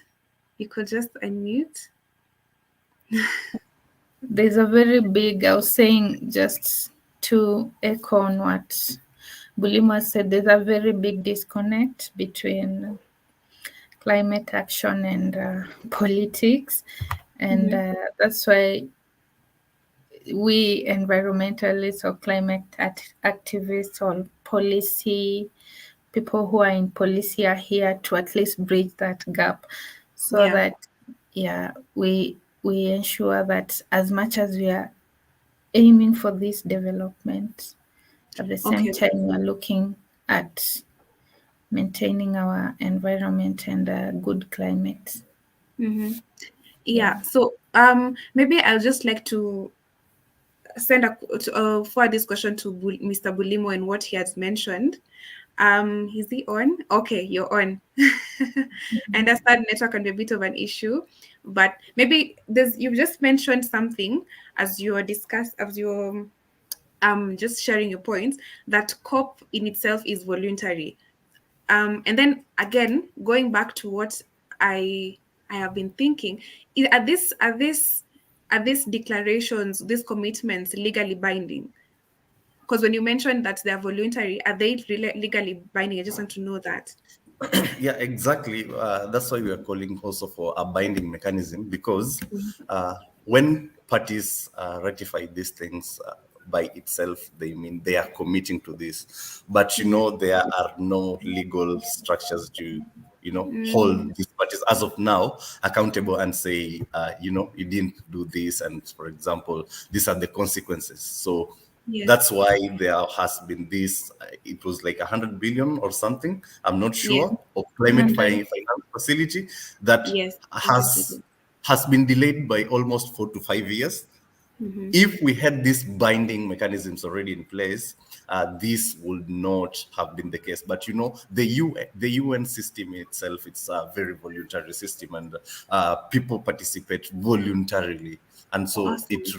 You could just unmute. There's a very big, I was saying, just to echo on what Bulima said, there's a very big disconnect between climate action and politics. And that's why we environmentalists or climate activists or policy people who are in policy are here to at least bridge that gap, so that we ensure that as much as we are aiming for this development, at the same time we are looking at maintaining our environment and a good climate. So maybe I'll just like to send a forward this question to Mr. Bulimo and what he has mentioned. Is he on? Okay, you're on. I understand network can be a bit of an issue, but maybe you've just mentioned something as you're just sharing your points, that COP in itself is voluntary. And then again, going back to what I have been thinking, are these declarations, these commitments legally binding? Because when you mentioned that they are voluntary, are they legally binding? I just want to know that. Yeah, exactly. That's why we are calling also for a binding mechanism, because when parties ratify these things by itself, they are committing to this. But there are no legal structures to hold these parties as of now accountable and say you didn't do this, and for example, these are the consequences. So that's why there has been this, it was like 100 billion or something, I'm not sure, of climate finance facility that has been delayed by almost 4 to 5 years. If we had these binding mechanisms already in place, this would not have been the case. But the UN system itself, it's a very voluntary system, and people participate voluntarily, and so it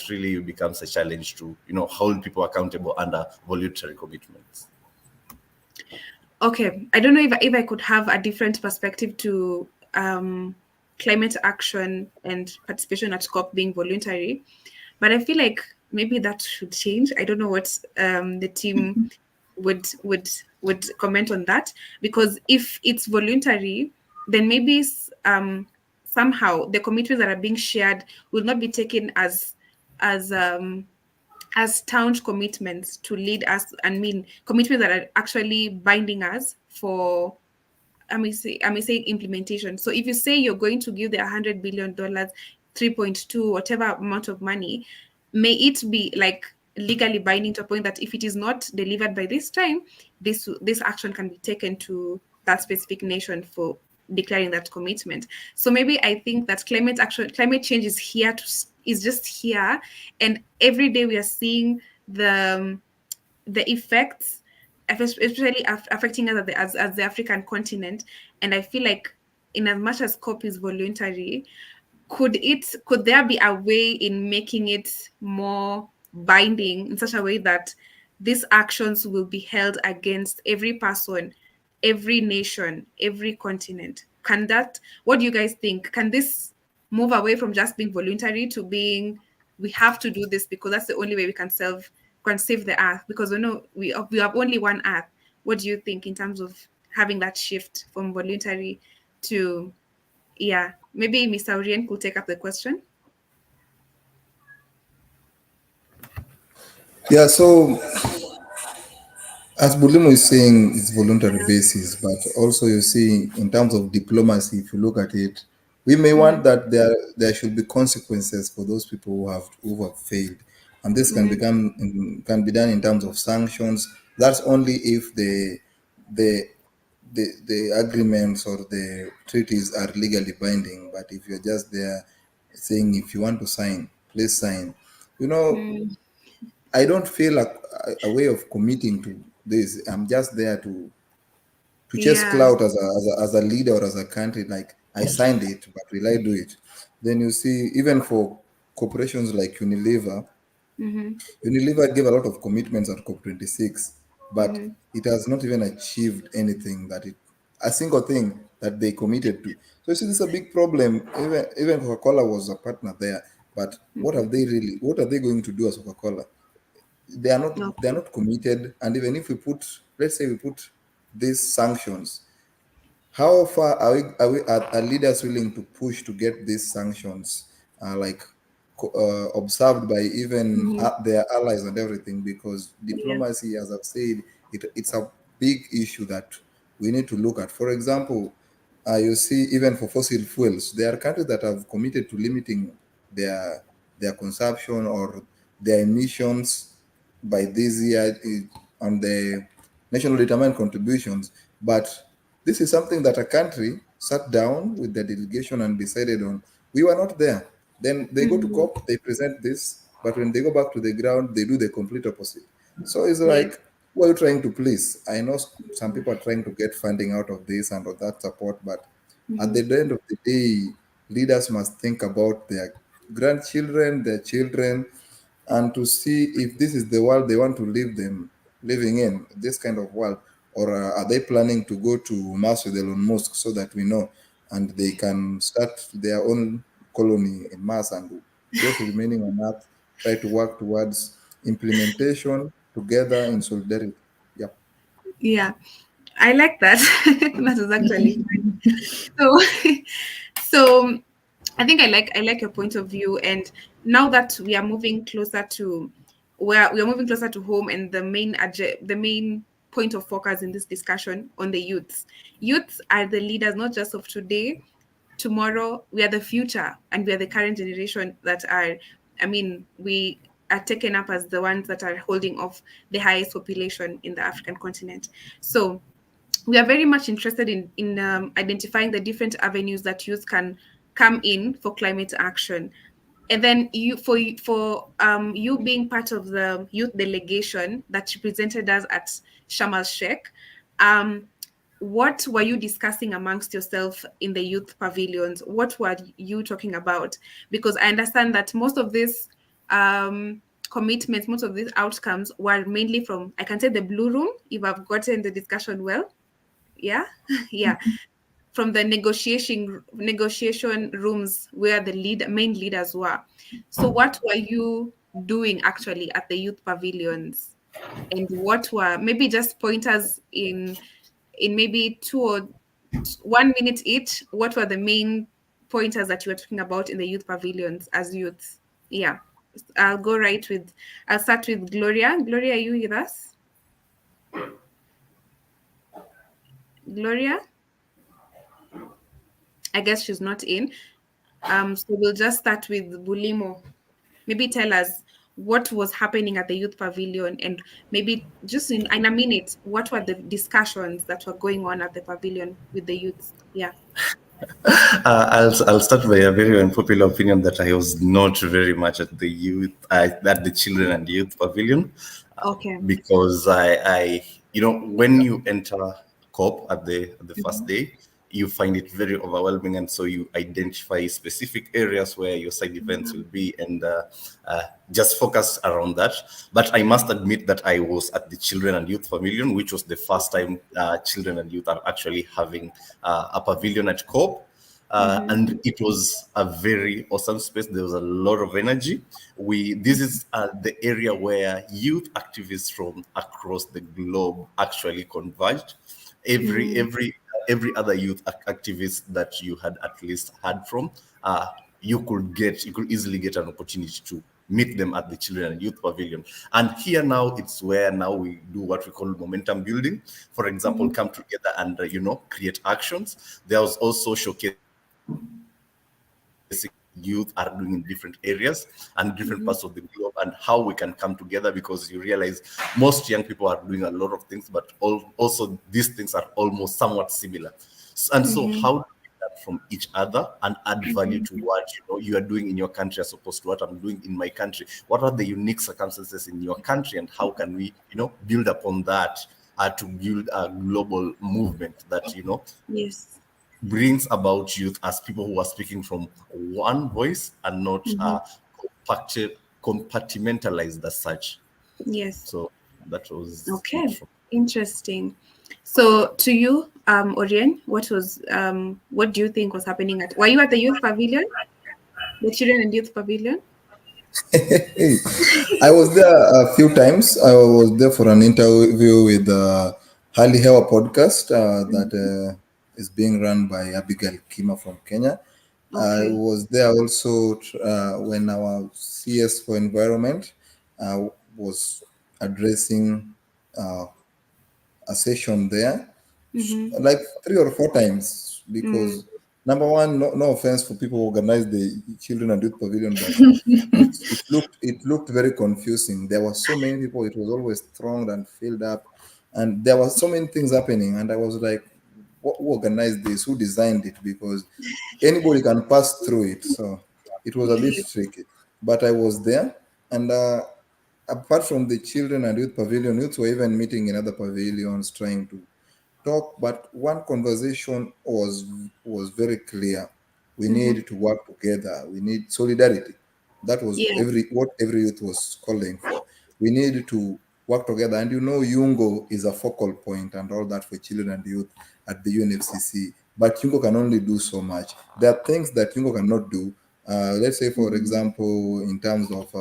really becomes a challenge to hold people accountable under voluntary commitments. Okay, I don't know if I could have a different perspective to climate action and participation at COP being voluntary, but I feel like maybe that should change. I don't know what the team would would comment on that, because if it's voluntary, then maybe somehow the commitments that are being shared will not be taken as staunch commitments to lead us, and mean commitments that are actually binding us for, I may say implementation. So if you say you're going to give the $100 billion, 3.2, whatever amount of money, may it be like legally binding to a point that if it is not delivered by this time, this action can be taken to that specific nation for declaring that commitment. So maybe I think that climate change is is just here, and every day we are seeing the effects, especially affecting us as the African continent. And I feel like, in as much as COP is voluntary, could there be a way in making it more binding in such a way that these actions will be held against every person, every nation, every continent? What do you guys think? Can this move away from just being voluntary to being, we have to do this because that's the only way we can save the earth, because we know we have only one earth? What do you think in terms of having that shift from voluntary to, yeah, maybe Mr. Orien could take up the question. Yeah, so as Bulimo is saying, it's voluntary basis, but also you see in terms of diplomacy, if you look at it, we may want that there should be consequences for those people who have failed, and this can be done in terms of sanctions. That's only if the the agreements or the treaties are legally binding. But if you're just there saying if you want to sign, please sign, you know, I don't feel like a way of committing to this. I'm just there to chase Yeah. clout as a leader or as a country. Like I signed it, but will I do it? Then you see, even for corporations like Unilever, Unilever gave a lot of commitments at COP26, but it has not even achieved anything a single thing that they committed to. So you see, this is a big problem. Even Coca-Cola was a partner there, but what are they going to do as Coca-Cola? they are not No. they are not committed. And even if let's say we put these sanctions, how far are leaders willing to push to get these sanctions like observed by even their allies and everything? Because Yeah. diplomacy, as I've said, it's a big issue that we need to look at. For example, you see, even for fossil fuels, there are countries that have committed to limiting their their consumption or their emissions by this year on the national determined contributions. But this is something that a country sat down with the delegation and decided on. We were not there. Then they go to COP, they present this, but when they go back to the ground, they do the complete opposite. So it's Yeah. like, who are you trying to please? I know some people are trying to get funding out of this and of that support, but at the end of the day, leaders must think about their grandchildren, their children, and to see if this is the world they want to living in, this kind of world, or are they planning to go to Mars with Elon Musk so that we know, and they can start their own colony in Mars, and those remaining on Earth try to work towards implementation together in solidarity. Yeah. Yeah. I like that. That is actually so. So I think I like your point of view. And now that we are moving closer to where we are moving closer to home, and the main point of focus in this discussion on the youths. Youths are the leaders not just of today, tomorrow. We are the future, and we are the current generation that are, we are taken up as the ones that are holding off the highest population in the African continent. So we are very much interested in identifying the different avenues that youth can come in for climate action. And then you being part of the youth delegation that represented us at Sharm-El-Sheikh, um, what were you discussing amongst yourself in the youth pavilions? What were you talking about? Because I understand that most of these commitments, most of these outcomes were mainly from, I can say, the blue room, if I've gotten the discussion well. Yeah. Yeah, from the negotiation rooms where the main leaders were. So what were you doing actually at the youth pavilions? And what were maybe just pointers in maybe 1 minute each? What were the main pointers that you were talking about in the youth pavilions as youths? Yeah, I'll go right with. I'll start with Gloria. Gloria, are you with us? Gloria, I guess she's not in. So we'll just start with Bulimo. Maybe tell us what was happening at the youth pavilion, and maybe just in a minute, what were the discussions that were going on at the pavilion with the youths? Yeah. I'll start by a very unpopular opinion that I was not very much at the at the children and youth pavilion, Okay. because I when you enter COP at the first Mhm. day, you find it very overwhelming, and so you identify specific areas where your side events will be, and just focus around that. But I must admit that I was at the children and youth pavilion, which was the first Okay. time children and youth are actually having a pavilion at COP. Mm-hmm. And it was a very awesome space. There was a lot of energy. This is the area where youth activists from across the globe actually converged. Every Mm-hmm. every every other youth activist that you had at least heard from, you could easily get an opportunity to meet them at the children and youth pavilion. And here now, it's where now we do what we call momentum building. For example, come together and create actions. There was also showcasing youth are doing in different areas and different Mm-hmm. parts of the globe, and how we can come together, because you realize most young people are doing a lot of things, but also these things are almost somewhat similar. And so Mm-hmm. how do we learn from each other and add value to Mm-hmm. what you are doing in your country as opposed to what I'm doing in my country? What are the unique circumstances in your country, and how can we build upon that, to build a global movement that Yes. brings about youth as people who are speaking from one voice and not Mm-hmm. compartmentalized as such. Yes. So that was it Okay. from. Interesting. So to you, Orien, what do you think was happening at? Were you at the youth pavilion, the children and youth pavilion? Hey, I was there a few times. I was there for an interview with Hali Hewa podcast that is being run by Abigail Kima from Kenya. I Okay. was there also when our CS for environment was addressing uh, a session there, Mm-hmm. like 3 or 4 times, Mm. because number one, no offense for people who organize the children and youth pavilion, but it looked very confusing. There were so many people, it was always thronged and filled up, and there were so many things happening, and I was like, who organized this, who designed it? Because anybody can pass through it, so it was a bit Yes. tricky. But I was there, and apart from the children and youth pavilion, youths were even meeting in other pavilions trying to talk. But one conversation was very clear: we Mm-hmm. need to work together, we need solidarity. That was Yeah. what every youth was calling for. We need to work together, and Yungo is a focal point and all that for children and youth at the UNFCC, but Yungo can only do so much. There are things that Yungo cannot do. Let's say, for Mm-hmm. example, in terms of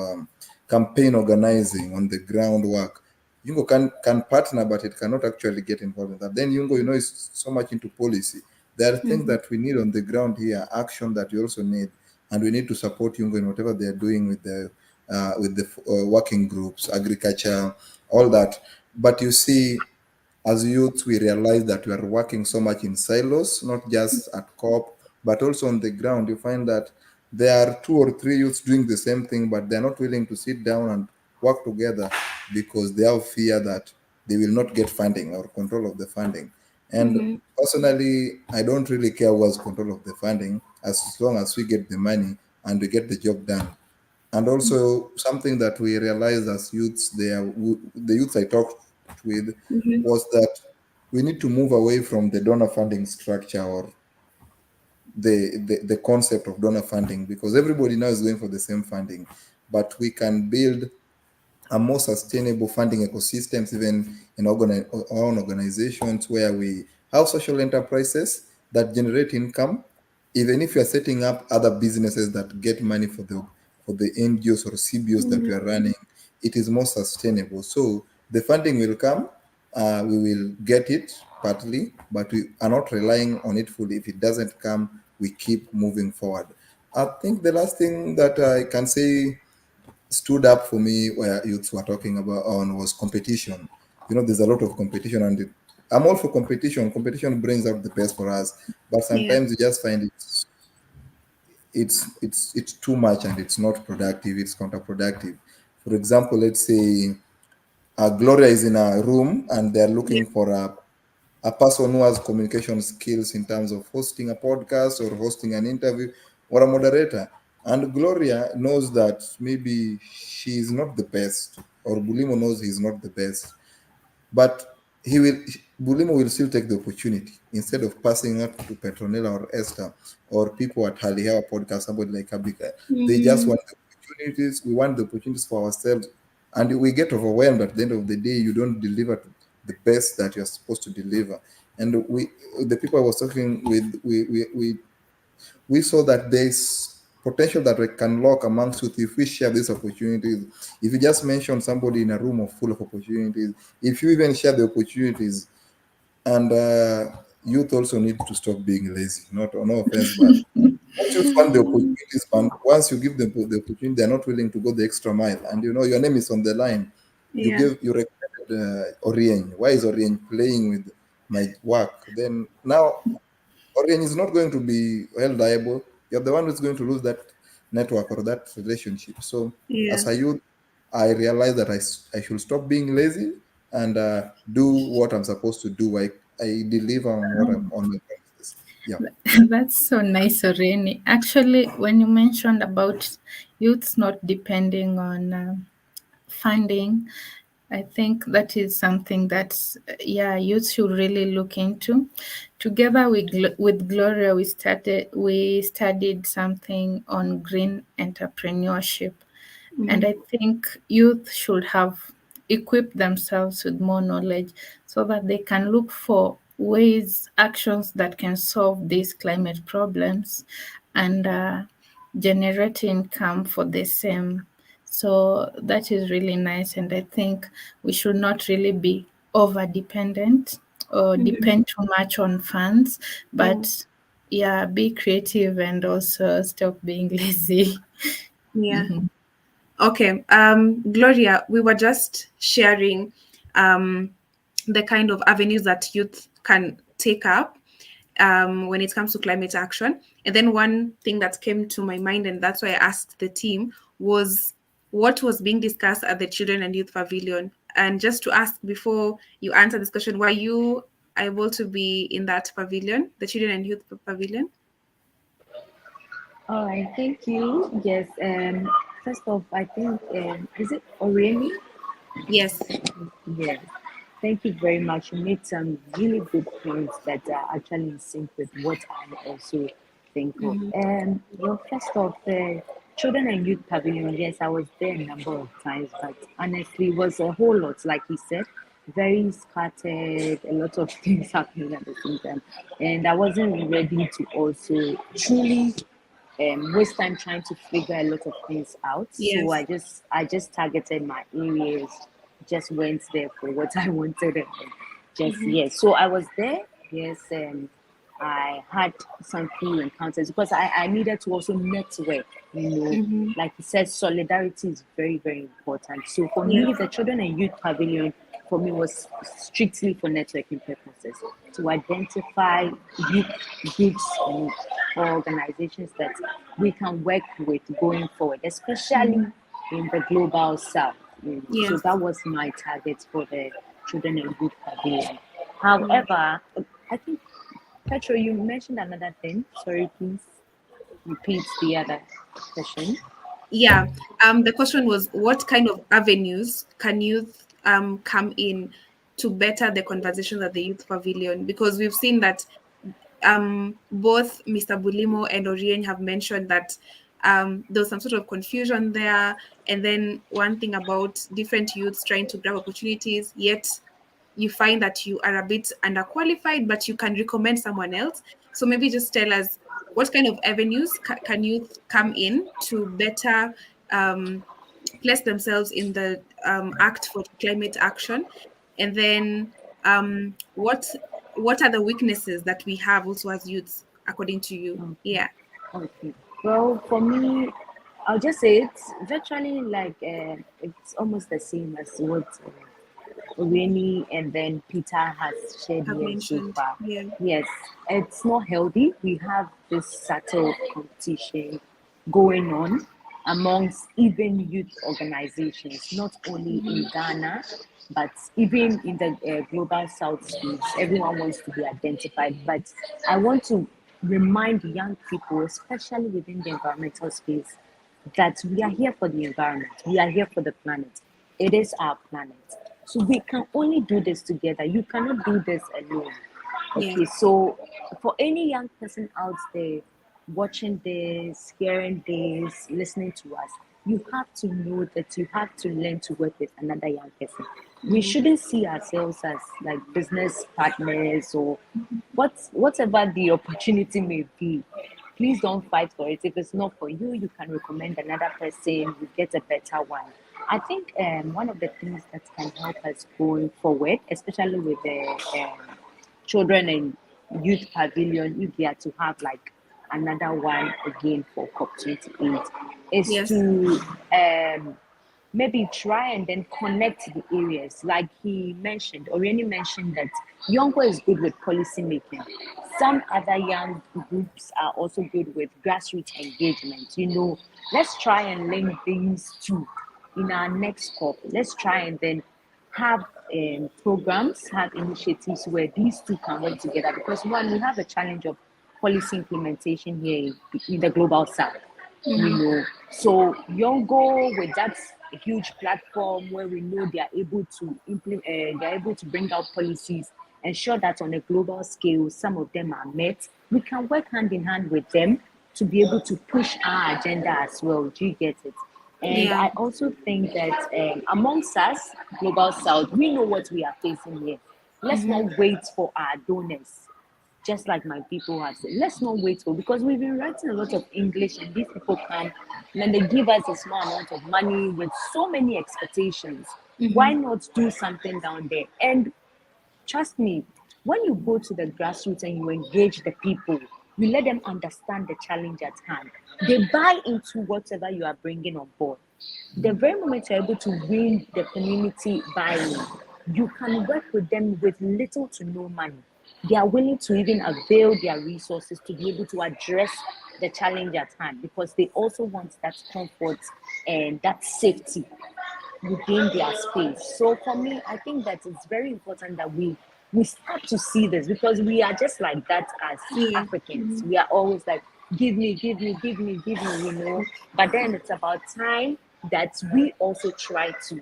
campaign organizing on the groundwork, Yungo can partner, but it cannot actually get involved in that. Then Yungo, is so much into policy. There are things Mm-hmm. that we need on the ground here, action that we also need, and we need to support Yungo in whatever they are doing with the working groups, agriculture, all that. But you see, as youth, we realize that we are working so much in silos, not just at COP, but also on the ground. You find that there are 2 or 3 youths doing the same thing, but they're not willing to sit down and work together because they have fear that they will not get funding or control of the funding. And Mm-hmm. personally, I don't really care who has control of the funding as long as we get the money and we get the job done. And also something that we realized as youths, the youths I talked with, Mm-hmm. was that we need to move away from the donor funding structure, or the concept of donor funding, because everybody now is going for the same funding. But we can build a more sustainable funding ecosystems, even in our own organizations, where we have social enterprises that generate income. Even if you're setting up other businesses that get money for the NGOs or CBOs that we are running, it is more sustainable. So The funding will come, we will get it partly, but we are not relying on it fully. If it doesn't come, we keep moving forward. I think the last thing that I can say stood up for me where youths were talking about on was competition. There's a lot of competition, and I'm all for competition. Competition brings out the best for us, but Yeah. sometimes you just find it's too much and it's not productive. It's counterproductive. For example, let's say Gloria is in a room and they're Yeah. looking for a person who has communication skills in terms of hosting a podcast or hosting an interview or a moderator. And Gloria knows that maybe she is not the best, or Bulimo knows he's not the best, but Bulimo will still take the opportunity instead of passing it to Petronella or Esther or people at Halihawa podcast, somebody like Abika. They just Mm-hmm. want the opportunities. We want the opportunities for ourselves, and we get overwhelmed at the end of the day. You don't deliver the best that you're supposed to deliver. And the people I was talking with, we saw that there's potential that we can lock amongst youth if we share these opportunities. If you just mention somebody in a room full of opportunities, if you even share the opportunities, and youth also need to stop being lazy. Not no offense, but once you want the opportunities, and once you give them the opportunity, they're not willing to go the extra mile. And your name is on the line. Yeah. You recommended Orien. Why is Orien playing with my work? Then now Orien is not going to be held liable. You're the one who's going to lose that network or that relationship. So Yeah. as a youth, I realized that I should stop being lazy and do what I'm supposed to do. I deliver on what I'm on my promises. Yeah. That's so nice, Oreni. Actually, when you mentioned about youths not depending on funding, I think that is something that, yeah, youth should really look into. Together with Gloria, we studied something on green entrepreneurship, and Mm-hmm. I think youth should have equipped themselves with more knowledge so that they can look for ways, actions that can solve these climate problems and generate income for the same. So that is really nice. And I think we should not really be over dependent or Mm-hmm. depend too much on funds, Yeah. but yeah, be creative and also stop being lazy. Yeah. Okay. Gloria, we were just sharing um, the kind of avenues that youth can take up when it comes to climate action. And then one thing that came to my mind, and that's why I asked the team, was what was being discussed at the Children and Youth Pavilion. And just to ask before you answer this question, were you able to be in that pavilion, the Children and Youth Pavilion? All right, thank you. Yes, first off, I think, is it Oremi? Yes. Yes. Thank you very much. You made some really good points that are actually in sync with what I also think of. Mm-hmm. Well, first off, the Children and Youth Pavilion, yes, I was there a number of times, but honestly, it was a whole lot, like he said, very scattered, a lot of things happening at the same time. And I wasn't ready to also truly waste time trying to figure a lot of things out. So Yes. I just targeted my areas, just went there for what I wanted, and just Mm-hmm. yes. So I was there. Yes, I had some few encounters because I needed to also network. Mm-hmm. Like you said, solidarity is very very important. So for Yes. me, the Children and Youth Pavilion for me was strictly for networking purposes to identify youth groups and organizations that we can work with going forward, especially Mm-hmm. in the global south. So Yes. that was my target for the Children and Youth Pavilion. Yeah. However, I think, Petro, you mentioned another thing. Sorry, please repeat the other question. Yeah. The question was, what kind of avenues can youth come in to better the conversations at the youth pavilion? Because we've seen that both Mr. Bulimo and Orien have mentioned that there was some sort of confusion there. And then one thing about different youths trying to grab opportunities, yet you find that you are a bit underqualified, but you can recommend someone else. So maybe just tell us what kind of avenues can youth come in to better place themselves in the act for climate action, and then what are the weaknesses that we have also as youths, according to you? Okay. Yeah. Okay. Well, for me, I'll just say it's virtually like it's almost the same as what Remy and then Peter has shared Have here so mentioned. far. Yeah. Yes, it's not healthy. We have this subtle competition going on amongst even youth organizations, not only in Ghana, but even in the global south space. Everyone wants to be identified. But I want to remind young people, especially within the environmental space, that we are here for the environment, we are here for the planet. It is our planet. So we can only do this together. You cannot do this alone. Yeah. Okay, so for any young person out there watching this, hearing this, listening to us, you have to know that you have to learn to work with another young person. We shouldn't see ourselves as like business partners or whatever the opportunity may be. Please don't fight for it. If it's not for you, you can recommend another person, you get a better one. I think one of the things that can help us going forward, especially with the children and youth pavilion, if they are to have like another one again for COP28, is Yes. to maybe try and then connect the areas. Like he mentioned, Oriani mentioned that Yonko is good with policy making. Some other young groups are also good with grassroots engagement. You know, let's try and link things too in our next COP. Let's try and then have programs, have initiatives where these two can work together. Because one, we have a challenge of policy implementation here in the global south. You know, so Yongo with that huge platform where we know they are able to implement, they are able to bring out policies, ensure that on a global scale some of them are met. We can work hand in hand with them to be able to push our agenda as well. Do you get it? And Yeah. I also think that amongst us, Global South, we know what we are facing here. Let's not wait for our donors, just like my people have said. Let's not wait for, because we've been writing a lot of English and these people come and then they give us a small amount of money with so many expectations. Why not do something down there? And trust me, when you go to the grassroots and you engage the people, you let them understand the challenge at hand. They buy into whatever you are bringing on board. The very moment you're able to win the community buy-in, you can work with them with little to no money. They are willing to even avail their resources to be able to address the challenge at hand because they also want that comfort and that safety within their space. So for me, I think that it's very important that we start to see this because we are just like that as Yeah. Africans. We are always like, give me, give me, give me, give me, you know. But then it's about time that we also try to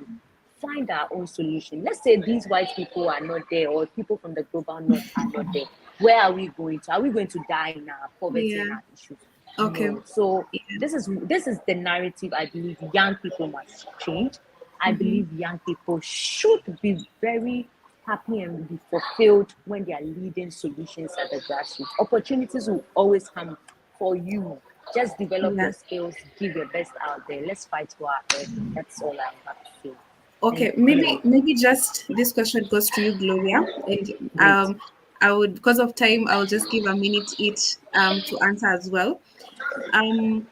find our own solution. Let's say these white people are not there, or people from the global north are not there. Where are we going to? Are we going to die in our poverty Yeah. and our issues? Okay. No. So Yeah. this is the narrative I believe young people must change. I believe young people should be very happy and be fulfilled when they are leading solutions at the grassroots. Opportunities will always come for you. Just develop Yeah. your skills, give your best out there. Let's fight for our earth. That's all I have to say. Thank Okay, you. maybe just this question goes to you, Gloria, and Great. I would, because of time, I'll just give a minute each to answer as well. Um,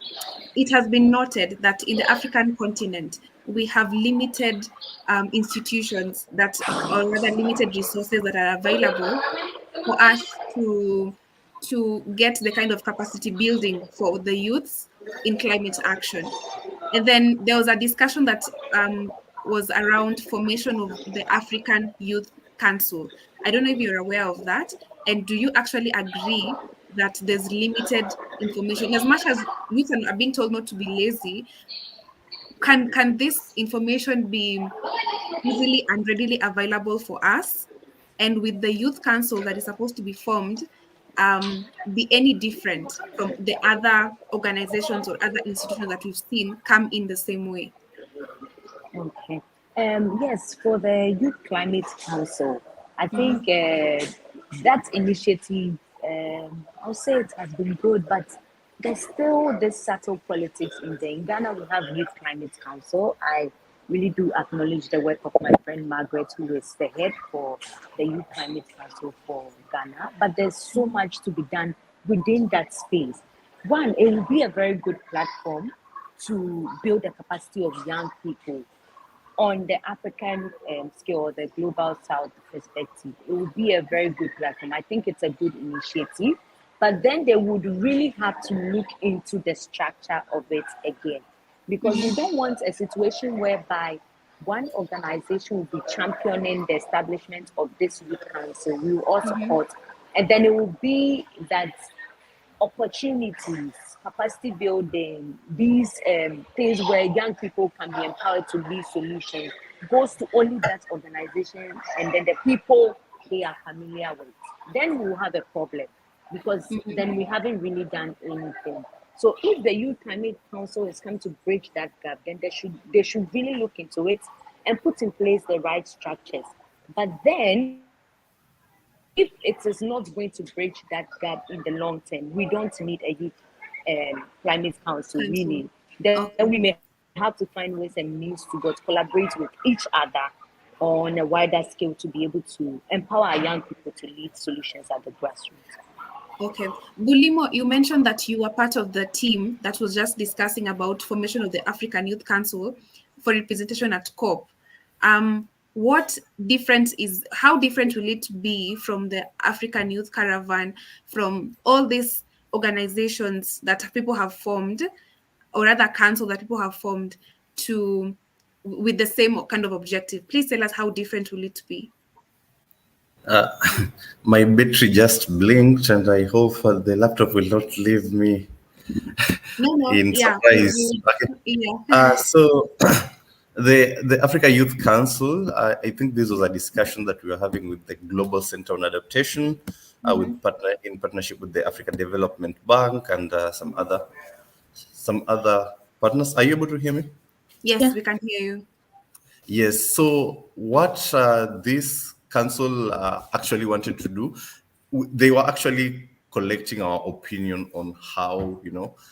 it has been noted that in the African continent, we have limited institutions that, or rather, limited resources that are available for us to get the kind of capacity building for the youths in climate action. And then there was a discussion that was around formation of the African Youth Council. I don't know if you're aware of that. And do you actually agree that there's limited information? As much as youth are being told not to be lazy, can this information be easily and readily available for us? And with the youth council that is supposed to be formed, be any different from the other organizations or other institutions that we've seen come in the same way? Okay. Yes, for the Youth Climate Council, I think that initiative, I'll say it has been good, but there's still this subtle politics in there. In Ghana, we have Youth Climate Council. I really do acknowledge the work of my friend Margaret, who is the head for the Youth Climate Council for Ghana. But there's so much to be done within that space. One, it will be a very good platform to build the capacity of young people on the African scale or the global south perspective. It would be a very good platform. I think it's a good initiative, but then they would really have to look into the structure of it again, because we don't want a situation whereby one organization will be championing the establishment of this youth council. We will all support, and then it will be that opportunities, capacity building, these things where young people can be empowered to lead solutions goes to only that organization and then the people they are familiar with. Then we will have a problem because then we haven't really done anything. So if the Youth Climate Council is come to bridge that gap, then they should really look into it and put in place the right structures. But then if it is not going to bridge that gap in the long term, we don't need a youth climate council Council. really. Then we Okay. may have to find ways and means to collaborate with each other on a wider scale to be able to empower our young people to lead solutions at the grassroots. Okay. Bulimo, you mentioned that you were part of the team that was just discussing about formation of the African Youth Council for representation at COP. What difference is, how different will it be from the African Youth Caravan, from all these organizations that people have formed, or rather council that people have formed to with the same kind of objective? Please tell us how different will it be? Uh, my battery just blinked, and I hope the laptop will not leave me No, no, in yeah, surprise. Okay. yeah. So the Africa Youth Council, I think this was a discussion that we were having with the Global Center on Adaptation, in partnership with the African Development Bank and some other partners. Are you able to hear me? Yes, Yeah. we can hear you. Yes. So what this council actually wanted to do, they were actually collecting our opinion on how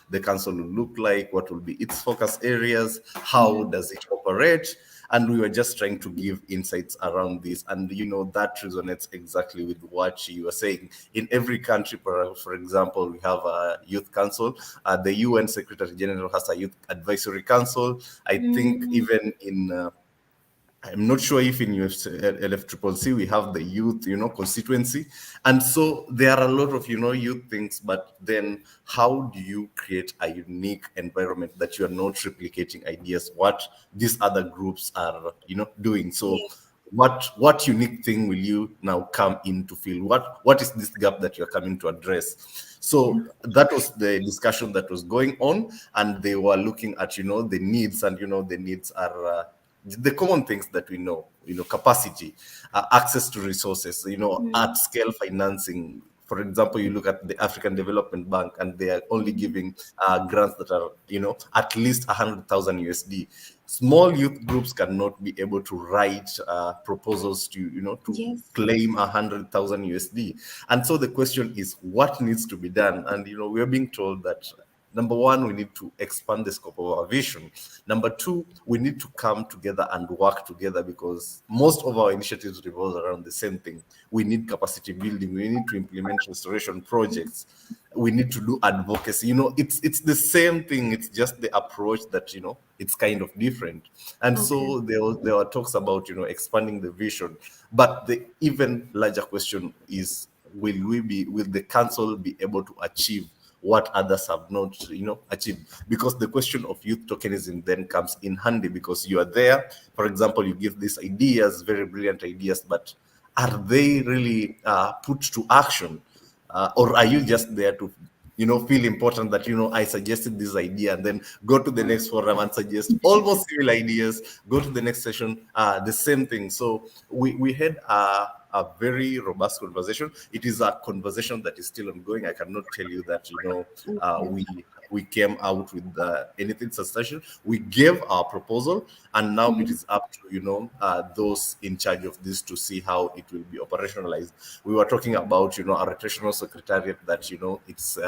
the council will look like, what will be its focus areas, how does it operate, and we were just trying to give insights around this. And that resonates exactly with what you were saying. In every country, for example, we have a youth council. The UN Secretary General has a youth advisory council. I think even in I'm not sure if in LFCCC we have the youth, constituency. And so there are a lot of, youth things, but then how do you create a unique environment that you are not replicating ideas, what these other groups are, doing? So Yes. what unique thing will you now come in to fill? What is this gap that you're coming to address? So that was the discussion that was going on, and they were looking at, the needs, and, the needs are, the common things that we know, capacity, access to resources, at scale financing. For example, you look at the African Development Bank, and they are only giving grants that are, at least 100,000 USD. Small youth groups cannot be able to write proposals to, to Yes. claim 100,000 USD. And so the question is, what needs to be done? And, we are being told that number one, we need to expand the scope of our vision. Number two, we need to come together and work together, because most of our initiatives revolve around the same thing. We need capacity building. We need to implement restoration projects. We need to do advocacy. It's the same thing. It's just the approach that, it's kind of different. And Okay. so there were talks about, expanding the vision. But the even larger question is, will the council be able to achieve what others have not, achieved? Because the question of youth tokenism then comes in handy, because you are there. For example, you give these ideas, very brilliant ideas, but are they really put to action? Or are you just there to, feel important that, I suggested this idea, and then go to the next forum and suggest almost similar ideas, go to the next session, the same thing. So we had a very robust conversation. It is a conversation that is still ongoing. I cannot tell you that, Okay. we came out with anything substantial. We gave our proposal, and now it is up to those in charge of this to see how it will be operationalized. We were talking about a rotational secretariat that it's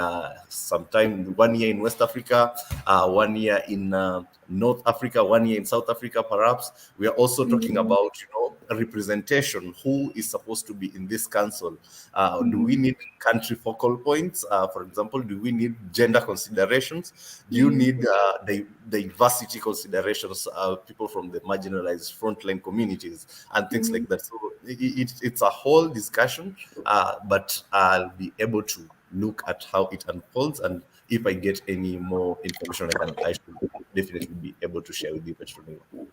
sometime 1 year in West Africa, 1 year in North Africa, 1 year in South Africa, perhaps. We are also talking about a representation. Who is supposed to be in this council? Do we need country focal points? For example, do we need gender considerations? Do you need the diversity considerations? People from the marginalized frontline communities and things like that. So it's a whole discussion, but I'll be able to look at how it unfolds, and if I get any more information, I should definitely be able to share with you, Petronila.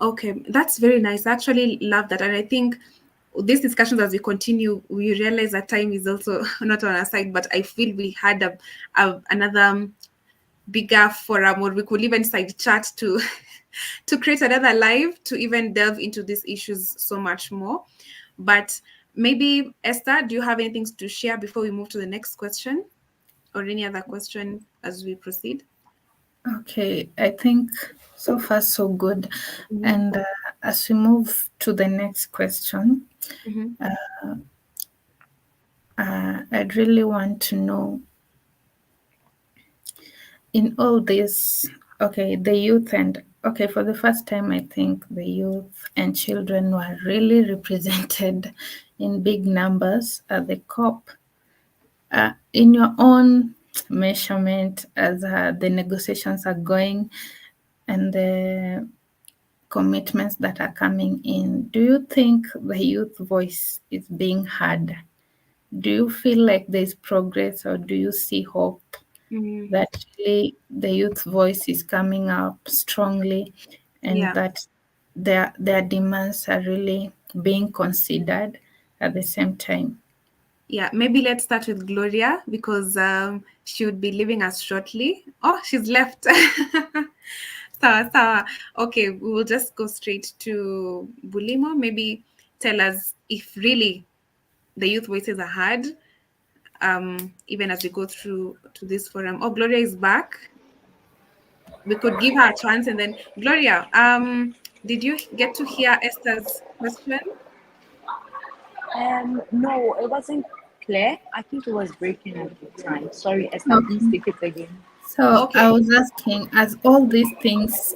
Okay, that's very nice. I actually love that. And I think these discussions, as we continue, we realize that time is also not on our side, but I feel we had another bigger forum, or we could even side chat to to create another live to even delve into these issues so much more. But maybe, Esther, do you have anything to share before we move to the next question, or any other question as we proceed? Okay, I think so far so good. And as we move to the next question, I'd really want to know, in all this, okay, the youth and, okay, for the first time, I think the youth and children were really represented in big numbers at the COP. In your own measurement, as the negotiations are going and the commitments that are coming in, do you think the youth voice is being heard? Do you feel like there's progress, or do you see hope that really the youth voice is coming up strongly, and that their demands are really being considered at the same time? Yeah, maybe let's start with Gloria, because she would be leaving us shortly. Oh, she's left. Sawa. Okay, we will just go straight to Bulimo. Maybe tell us if really the youth voices are heard, even as we go through to this forum. Oh, Gloria is back. We could give her a chance, and then Gloria, did you get to hear Esther's question? No, it wasn't clear. I think it was breaking at the time. Sorry, Esther, please take it again. So Okay. I was asking, as all these things,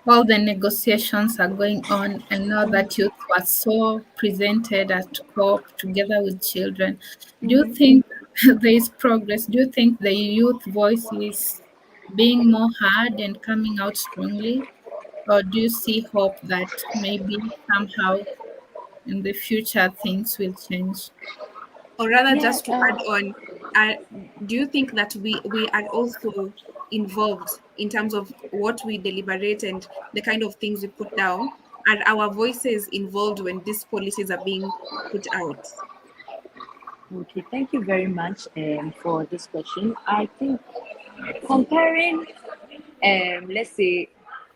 all the negotiations are going on, and now that youth was so presented at COP together with children, do you think there is progress? Do you think the youth voice is being more heard and coming out strongly? Or do you see hope that maybe somehow in the future things will change? Or rather, Yeah, just to add on, do you think that we are also involved in terms of what we deliberate and the kind of things we put down? Are our voices involved when these policies are being put out? okay, thank you very much for this question. I think comparing, let's say,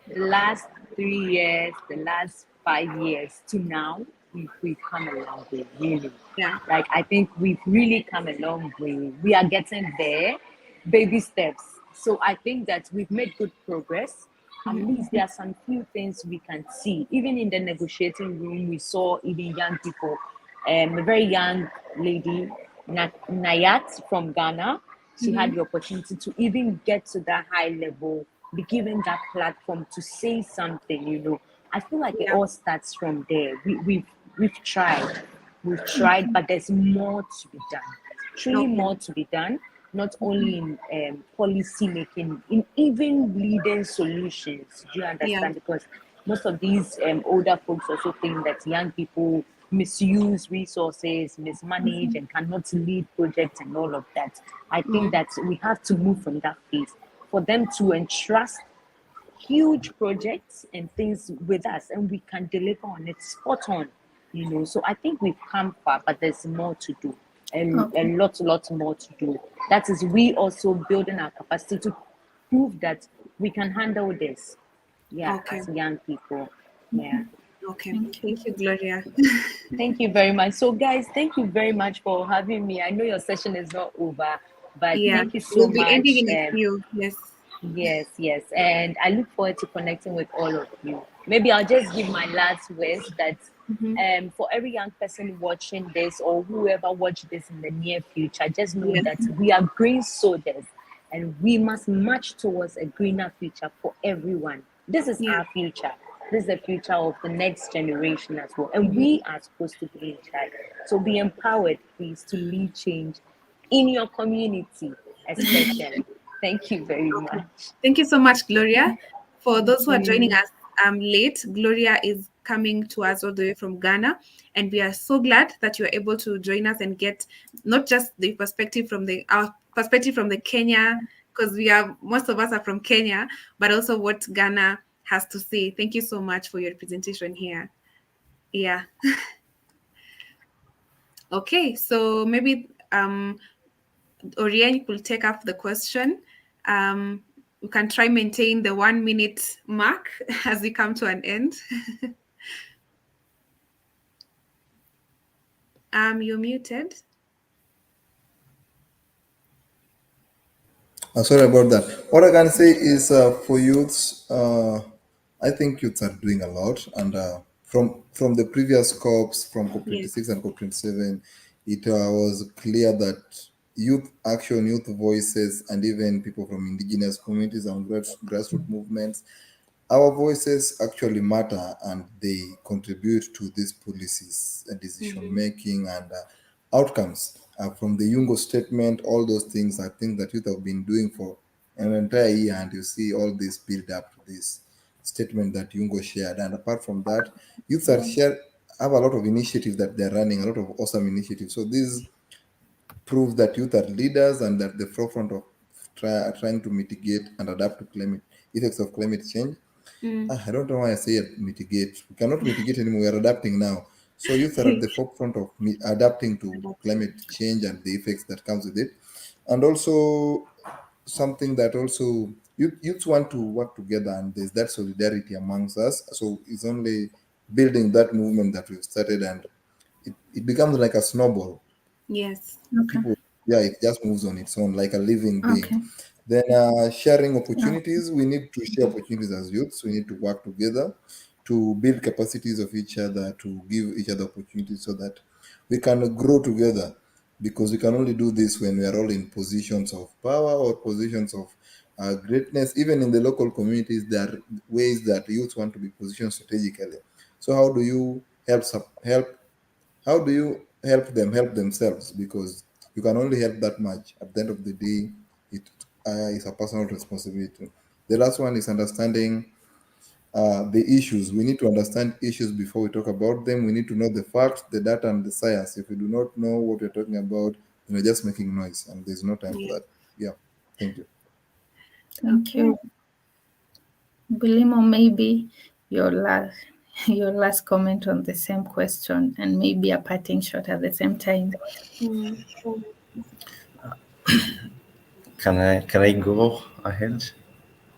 the last 3 years, the last 5 years to now, we've come a long way, really. Yeah. Like, I think we've really come a long way. We are getting there, baby steps. So I think that we've made good progress. At least there are some few things we can see. Even in the negotiating room, we saw even young people. A very young lady, Nayat from Ghana, she had the opportunity to even get to that high level, be given that platform to say something. I feel like it all starts from there. We've tried. We've tried, but there's more to be done. Truly more to be done, not only in policy making, in even leading solutions. Do you understand? Yeah. Because most of these older folks also think that young people misuse resources, mismanage, and cannot lead projects and all of that. I think that we have to move from that phase for them to entrust huge projects and things with us, and we can deliver on it spot on. So I think we've come far, but there's more to do, and a lot more to do. That is, we also building our capacity to prove that we can handle this, as young people. Okay. Thank you, Gloria. Thank you very much. So guys, thank you very much for having me. I know your session is not over. But Yeah, thank you so we'll be ending much. in a few. Yes. Yes, yes. And I look forward to connecting with all of you. Maybe I'll just give my last words that Mm-hmm. for every young person watching this or whoever watch this in the near future, just know Yes. that we are green soldiers and we must march towards a greener future for everyone. This is Yeah. our future. This is the future of the next generation as well. And Mm-hmm. we are supposed to be in charge. So be empowered, please, to lead change in your community, especially. Thank you very Okay. much. Thank you so much, Gloria. For Thank those who are joining you. us late, Gloria is coming to us all the way from Ghana, and we are so glad that you are able to join us and get not just the perspective from the our perspective from the Kenya, because we are most of us are from Kenya, but also what Ghana has to say. Thank you so much for your presentation here. Yeah. Okay. So maybe Orien will take up the question. We can try maintain the 1 minute mark as we come to an end. You're muted. Sorry about that. What I can say is for youths, I think youths are doing a lot, and from the previous COPs, from Yes. COP26 and COP27, it was clear that youth action, youth voices, and even people from indigenous communities and grassroots movements, our voices actually matter and they contribute to these policies and decision Mm-hmm. making and outcomes. From the Yungo statement, all those things I think that youth have been doing for an entire year, and you see all this build up to this statement that Yungo shared. And apart from that, youth are share have a lot of initiatives that they're running, a lot of awesome initiatives. So this proves that youth are leaders and at the forefront of trying to mitigate and adapt to climate effects of climate change. Mm. I don't know why I say mitigate. We cannot mitigate anymore. We are adapting now. So youth are at the forefront of adapting to Adapting. climate change and the effects that comes with it, and also something that also youth want to work together, and there's that solidarity amongst us. So it's only building that movement that we've started, and it becomes like a snowball. Yes. Okay. People, yeah, it just moves on its own like a living being. Okay. Then sharing Oh, opportunities, we need to share opportunities as youths. We need to work together to build capacities of each other, to give each other opportunities so that we can grow together, because we can only do this when we are all in positions of power or positions of greatness. Even in the local communities, there are ways that youth want to be positioned strategically. So how do you help how do you help them help themselves? Because you can only help that much. At the end of the day, it is a personal responsibility. The last one is understanding the issues. We need to understand issues before we talk about them. We need to know the facts, the data, and the science. If we do not know what we're talking about, then we're just making noise, and there's no time for Yeah. that. Yeah, thank you. thank Okay. you. Bulimo, maybe your last your last comment on the same question and maybe a parting shot at the same time. Mm. Can I go ahead?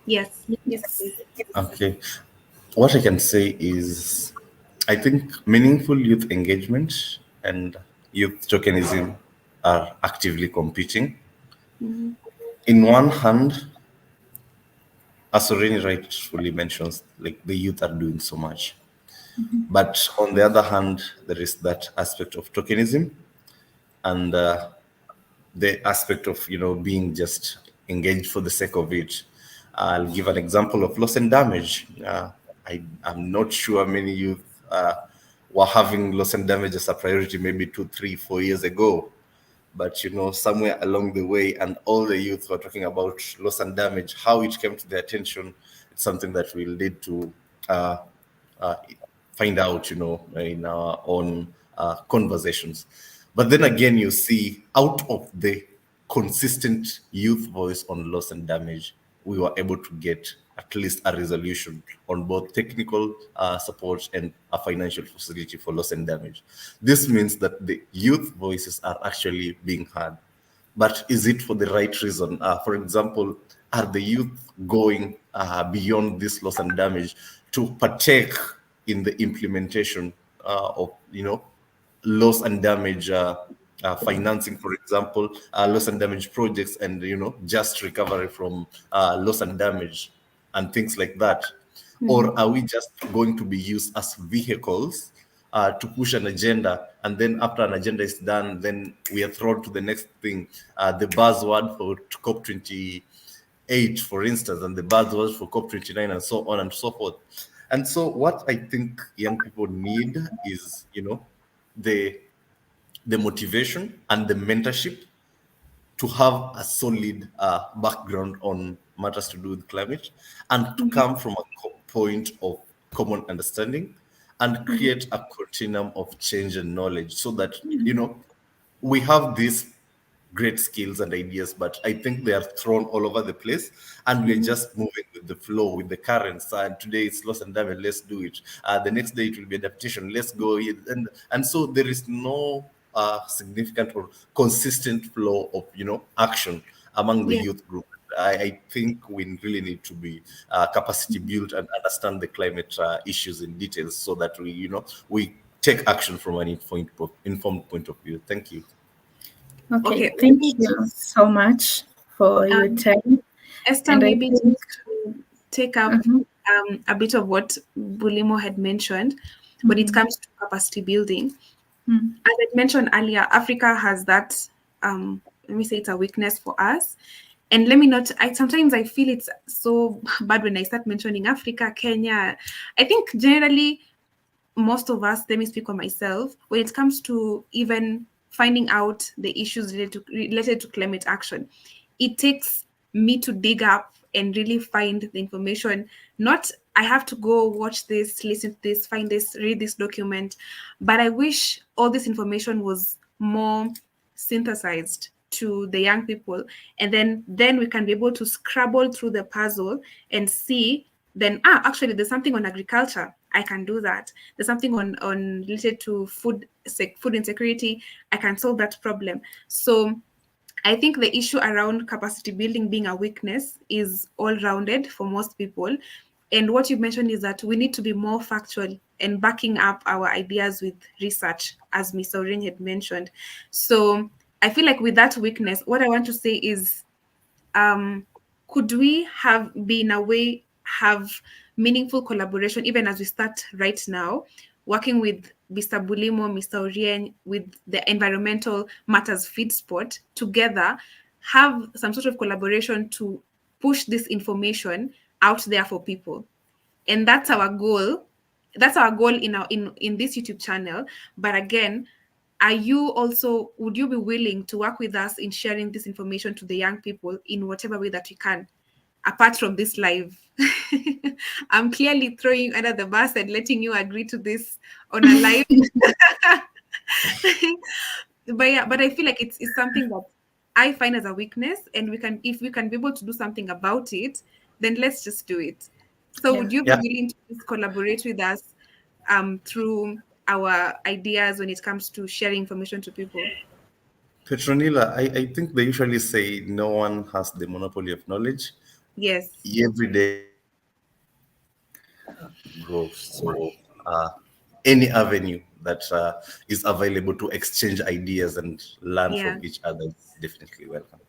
Yes. Yes, please. Okay. What I can say is, I think meaningful youth engagement and youth tokenism are actively competing. Mm-hmm. In one hand, as Sorini rightfully mentions, like the youth are doing so much. But on the other hand, there is that aspect of tokenism and the aspect of being just engaged for the sake of it. I'll give an example of loss and damage. I'm not sure many youth were having loss and damage as a priority maybe 2, 3, 4 years ago, but somewhere along the way, and all the youth were talking about loss and damage. How it came to their attention, it's something that we'll need to uh, uh, find out, in our own conversations. But then again, you see, out of the consistent youth voice on loss and damage, we were able to get at least a resolution on both technical support and a financial facility for loss and damage. This means that the youth voices are actually being heard. But is it for the right reason? For example, are the youth going beyond this loss and damage to partake in the implementation of, loss and damage financing, for example, loss and damage projects, and just recovery from loss and damage and things like that? Or are we just going to be used as vehicles to push an agenda, and then after an agenda is done, then we are thrown to the next thing, the buzzword for COP28, for instance, and the buzzwords for COP29, and so on and so forth. And so what I think young people need is, the motivation and the mentorship to have a solid background on matters to do with climate, and to come from a point of common understanding, and create a continuum of change and knowledge, so that we have these great skills and ideas, but I think they are thrown all over the place, and we're just moving with the flow, with the currents. And today it's loss and damage, let's do it. The next day it will be adaptation, let's go. And so there is no significant or consistent flow of action among the Yeah. youth group. I think we really need to be capacity built and understand the climate issues in details, so that we take action from an informed point of view. Thank you. Okay, Okay, let thank me you just so much for your time. Esther, And I maybe think, just to take up mhm, a bit of what Bulimo had mentioned when it mhm, comes to capacity building. mhm, As I mentioned earlier, Africa has that, let me say it's a weakness for us. And let me not, sometimes I feel it's so bad when I start mentioning Africa, Kenya. I think generally most of us, let me speak on myself, when it comes to even finding out the issues related to climate action, it takes me to dig up and really find the information. Not I have to go watch this, listen to this, find this, read this document, but I wish all this information was more synthesized to the young people, and then we can be able to scrabble through the puzzle and see, then actually there's something on agriculture, I can do that. There's something on related to food insecurity, I can solve that problem. So I think the issue around capacity building being a weakness is all rounded for most people. And what you mentioned is that we need to be more factual and backing up our ideas with research, as Ms. Aurin had mentioned. So I feel like with that weakness, what I want to say is, could we have been a way have meaningful collaboration even as we start right now, working with Mr. Bulimo, Mr. Orien, with the Environmental Matters Feed Spot together, have some sort of collaboration to push this information out there for people. And that's our goal. That's our goal in this YouTube channel. But again, would you be willing to work with us in sharing this information to the young people in whatever way that we can, apart from this live? I'm clearly throwing you under the bus and letting you agree to this on a live. But yeah, but I feel like it's something that I find as a weakness, and if we can be able to do something about it, then let's just do it. So yeah. would you be Yeah, willing to just collaborate with us through our ideas when it comes to sharing information to people? Petronila, I think they usually say no one has the monopoly of knowledge. Yes. Every day grows. So any avenue that is available to exchange ideas and learn Yeah. from each other is definitely welcome.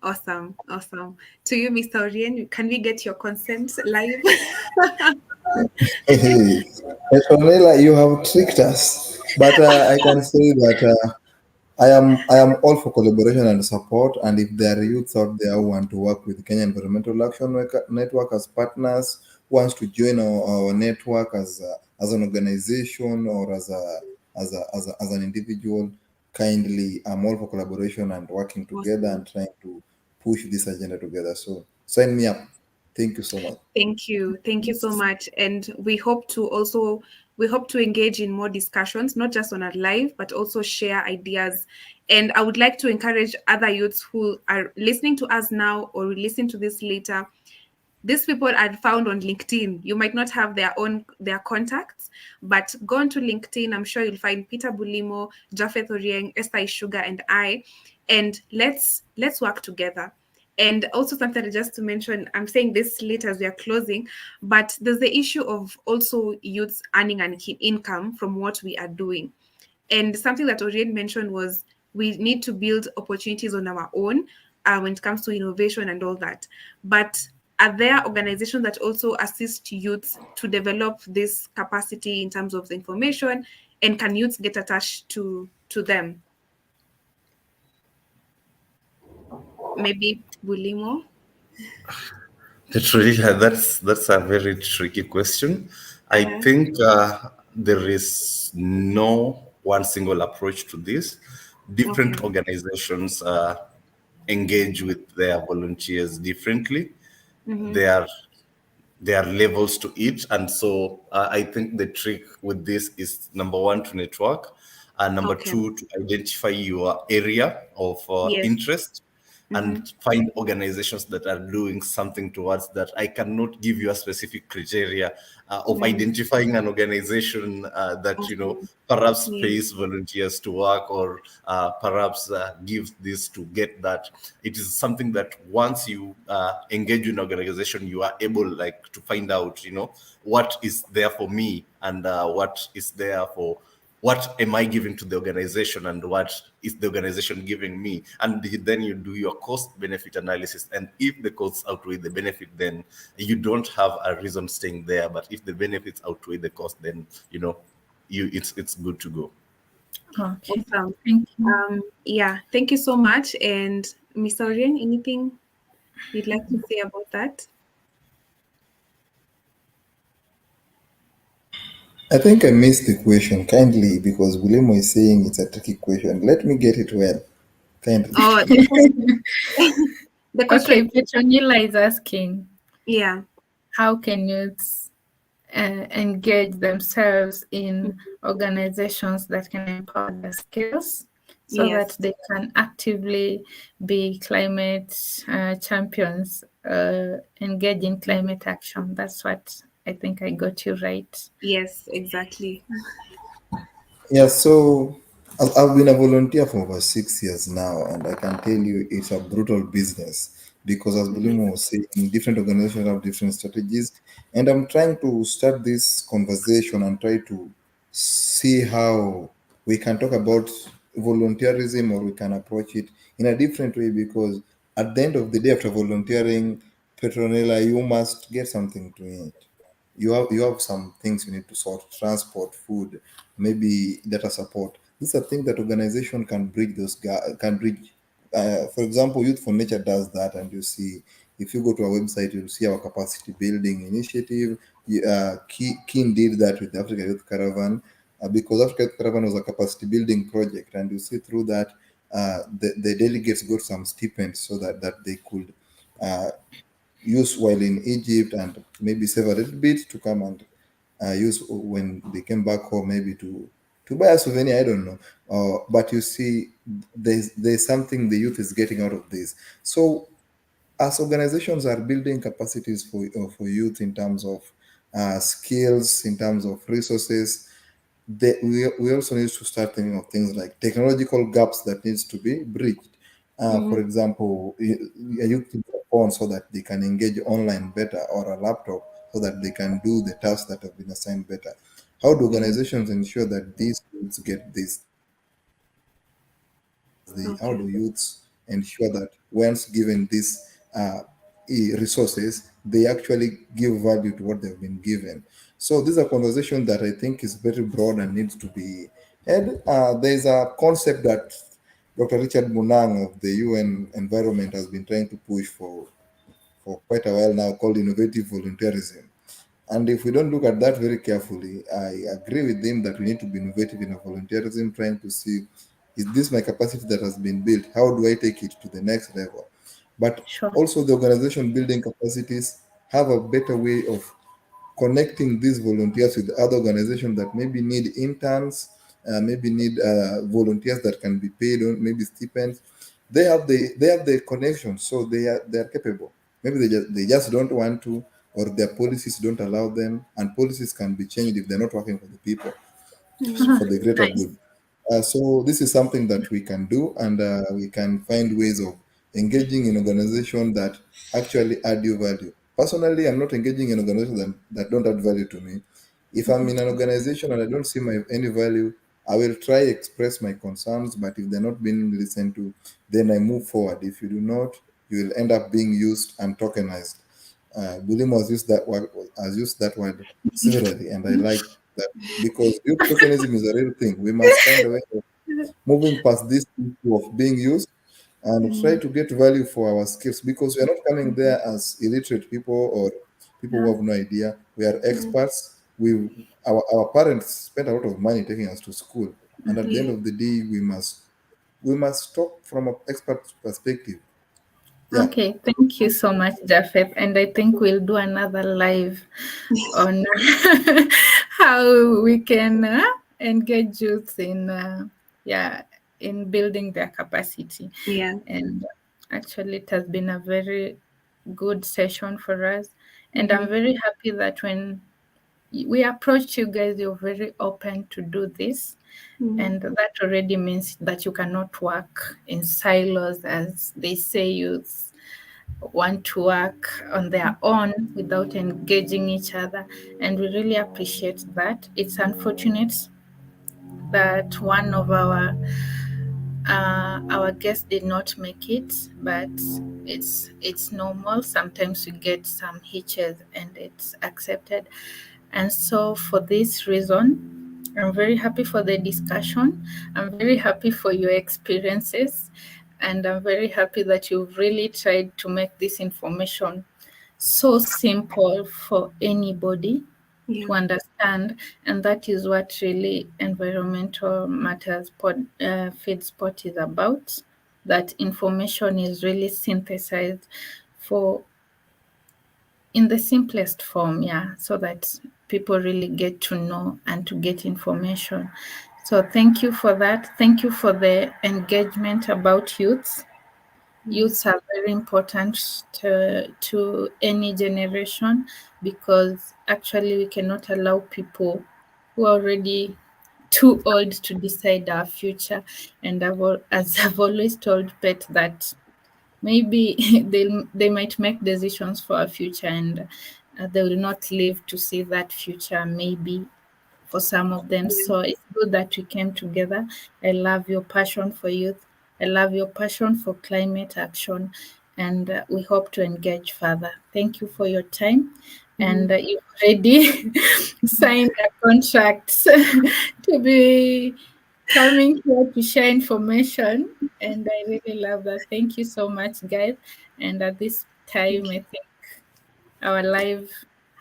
Awesome. Awesome. To you, Mr. Orien, can we get your consent live? Hey, Petronella, you have tricked us. But I can say that I am all for collaboration and support. And if there are youths out there who want to work with Kenya Environmental Action Network as partners, who wants to join our network as an organization or as an individual, kindly, I'm all for collaboration and working together Awesome. and trying to push this agenda together. So sign me up. Thank you so much. Thank you. Thank you so much. And we hope to engage in more discussions, not just on our live, but also share ideas. And I would like to encourage other youths who are listening to us now or will listen to this later. These people are found on LinkedIn. You might not have their contacts, but go onto LinkedIn. I'm sure you'll find Peter Bulimo, Japheth Orieng, Esther Ishuga, and I. And let's work together. And also something just to mention, I'm saying this later as we are closing, but there's the issue of also youths earning an income from what we are doing. And something that Orien mentioned was We need to build opportunities on our own when it comes to innovation and all that. But are there organizations that also assist youths to develop this capacity in terms of the information, and can youths get attached to them? Maybe Bulimo? Petrolina, that's a very tricky question. I Yeah. think there is no one single approach to this. Okay. Different organizations engage with their volunteers differently. Mm-hmm. There are there are levels to it, and so I think the trick with this is, number one, to network, and number Okay. two, to identify your area of Yes. interest Mm-hmm. and find organizations that are doing something towards that. I cannot give you a specific criteria of Mm-hmm. identifying an organization that Okay. perhaps Yeah. pays volunteers to work, or perhaps gives this to get that. It is something that once you engage in an organization, you are able, like, to find out what is there for me, and what is there for, what am I giving to the organization, and what is the organization giving me. And then you do your cost benefit analysis, and if the costs outweigh the benefit, then you don't have a reason staying there. But if the benefits outweigh the cost, then it's good to go. Okay. Awesome. Thank you. Yeah, thank you so much. And Miss Orion, anything you'd like to say about that? I think I missed the question kindly because Bulimo is saying it's a tricky question. Let me get it well, kindly. Oh, the question, the Okay, question, Petronila is asking, yeah. how can youths engage themselves in organizations that can empower their skills so that Yes. they can actively be climate champions, engage in climate action? That's what I think I got you right. Yes, exactly. Yeah, so I've been a volunteer for over 6 years now, and I can tell you it's a brutal business because, as Bulimo was saying, different organizations have different strategies. And I'm trying to start this conversation and try to see how we can talk about volunteerism, or we can approach it in a different way, because at the end of the day, after volunteering, Petronella, you must get something to eat. You have some things you need to sort: transport, food, maybe data support. These are things that organization can bridge, can bridge. For example, Youth for Nature does that, and you see, if you go to our website, you'll see our capacity building initiative. Keen did that with the Africa Youth Caravan, because Africa Youth Caravan was a capacity building project, and you see through that the delegates got some stipends so that they could uh, use while in Egypt, and maybe save a little bit to come and use when they came back home, maybe to buy a souvenir. I don't know, but you see, there's something the youth is getting out of this. So as organizations are building capacities for youth in terms of skills, in terms of resources, we also need to start thinking of things like technological gaps that needs to be bridged. For Mm-hmm. example, a youth needs a phone so that they can engage online better, or a laptop so that they can do the tasks that have been assigned better. How do Mm-hmm. organizations ensure that these youths get this? How Okay. do youths ensure that once given these resources, they actually give value to what they've been given? So this is a conversation that I think is very broad and needs to be had. There's a concept that Dr. Richard Munang of the UN Environment has been trying to push for quite a while now, called innovative volunteerism. And if we don't look at that very carefully, I agree with him that we need to be innovative in our volunteerism, trying to see, is this my capacity that has been built? How do I take it to the next level? But Sure. also, the organization building capacities have a better way of connecting these volunteers with other organizations that maybe need interns, maybe need volunteers that can be paid on maybe stipends. They have the connection, so they are capable. Maybe they just don't want to, or their policies don't allow them, and policies can be changed if they're not working for the people, Mm-hmm. for the greater Nice. good. So this is something that we can do, and we can find ways of engaging in organizations that actually add you value. Personally, I'm not engaging in organizations that don't add value to me. If I'm in an organization and I don't see any value, I will try express my concerns, but if they're not being listened to, then I move forward. If you do not, you will end up being used and tokenized. Bulim has used that word severally, and I like that because youth tokenism is a real thing. We must find a way of moving past this issue of being used and try Mm, to get value for our skills because we are not coming there as illiterate people or people yeah. who have no idea. We are Mm, experts. Our parents spent a lot of money taking us to school, and at the end yeah. of the day, we must talk from an expert perspective. Yeah. Okay, thank you so much, Jafet. And I think we'll do another live on how we can engage youth in yeah, in building their capacity. Yeah. And actually, it has been a very good session for us. And Mm-hmm. I'm very happy that when we approached you guys, you're very open to do this. Mm-hmm. And that already means that you cannot work in silos, as they say, youth want to work on their own without engaging each other. And we really appreciate that. It's unfortunate that one of our guests did not make it, but it's normal. Sometimes we get some hitches and it's accepted. And so for this reason, I'm very happy for the discussion. I'm very happy for your experiences. And I'm very happy that you've really tried to make this information so simple for anybody Yeah. to understand. And that is what really Environmental Matters Feed Spot is about. That information is really synthesized for in the simplest form, yeah, so that people really get to know and to get information. So thank you for that. Thank you for the engagement about youths. Mm, Youths are very important to any generation because actually we cannot allow people who are already too old to decide our future. And as I've always told Pet that maybe they might make decisions for our future and they will not live to see that future maybe for some of them. yeah. So it's good that we came together. I love your passion for youth. I love your passion for climate action. And we hope to engage further. Thank you for your time. Mm, And you've already signed a contract to be coming here to share information. And I really love that. Thank you so much, guys. And at this time, thank I you. think our live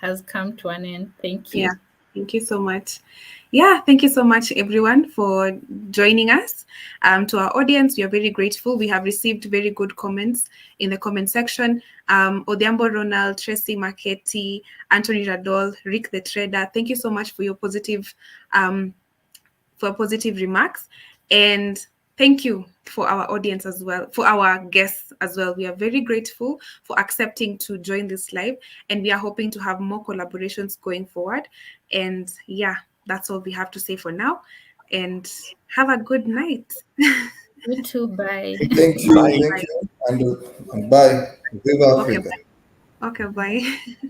has come to an end. Thank Yeah. you. Thank you so much. Yeah, thank you so much, everyone, for joining us. To our audience, we are very grateful. We have received very good comments in the comment section. Odhiambo Ronald, Tracy Marchetti, Anthony Radol, Rick the Trader. Thank you so much for your um, positive remarks. And thank you for our audience as well, for our guests as well. We are very grateful for accepting to join this live, and we are hoping to have more collaborations going forward. And yeah, that's all we have to say for now. And have a good night. You too. Bye. Thank you. Bye. Thank you. And bye. Viva Okay, Africa. bye. Okay, bye.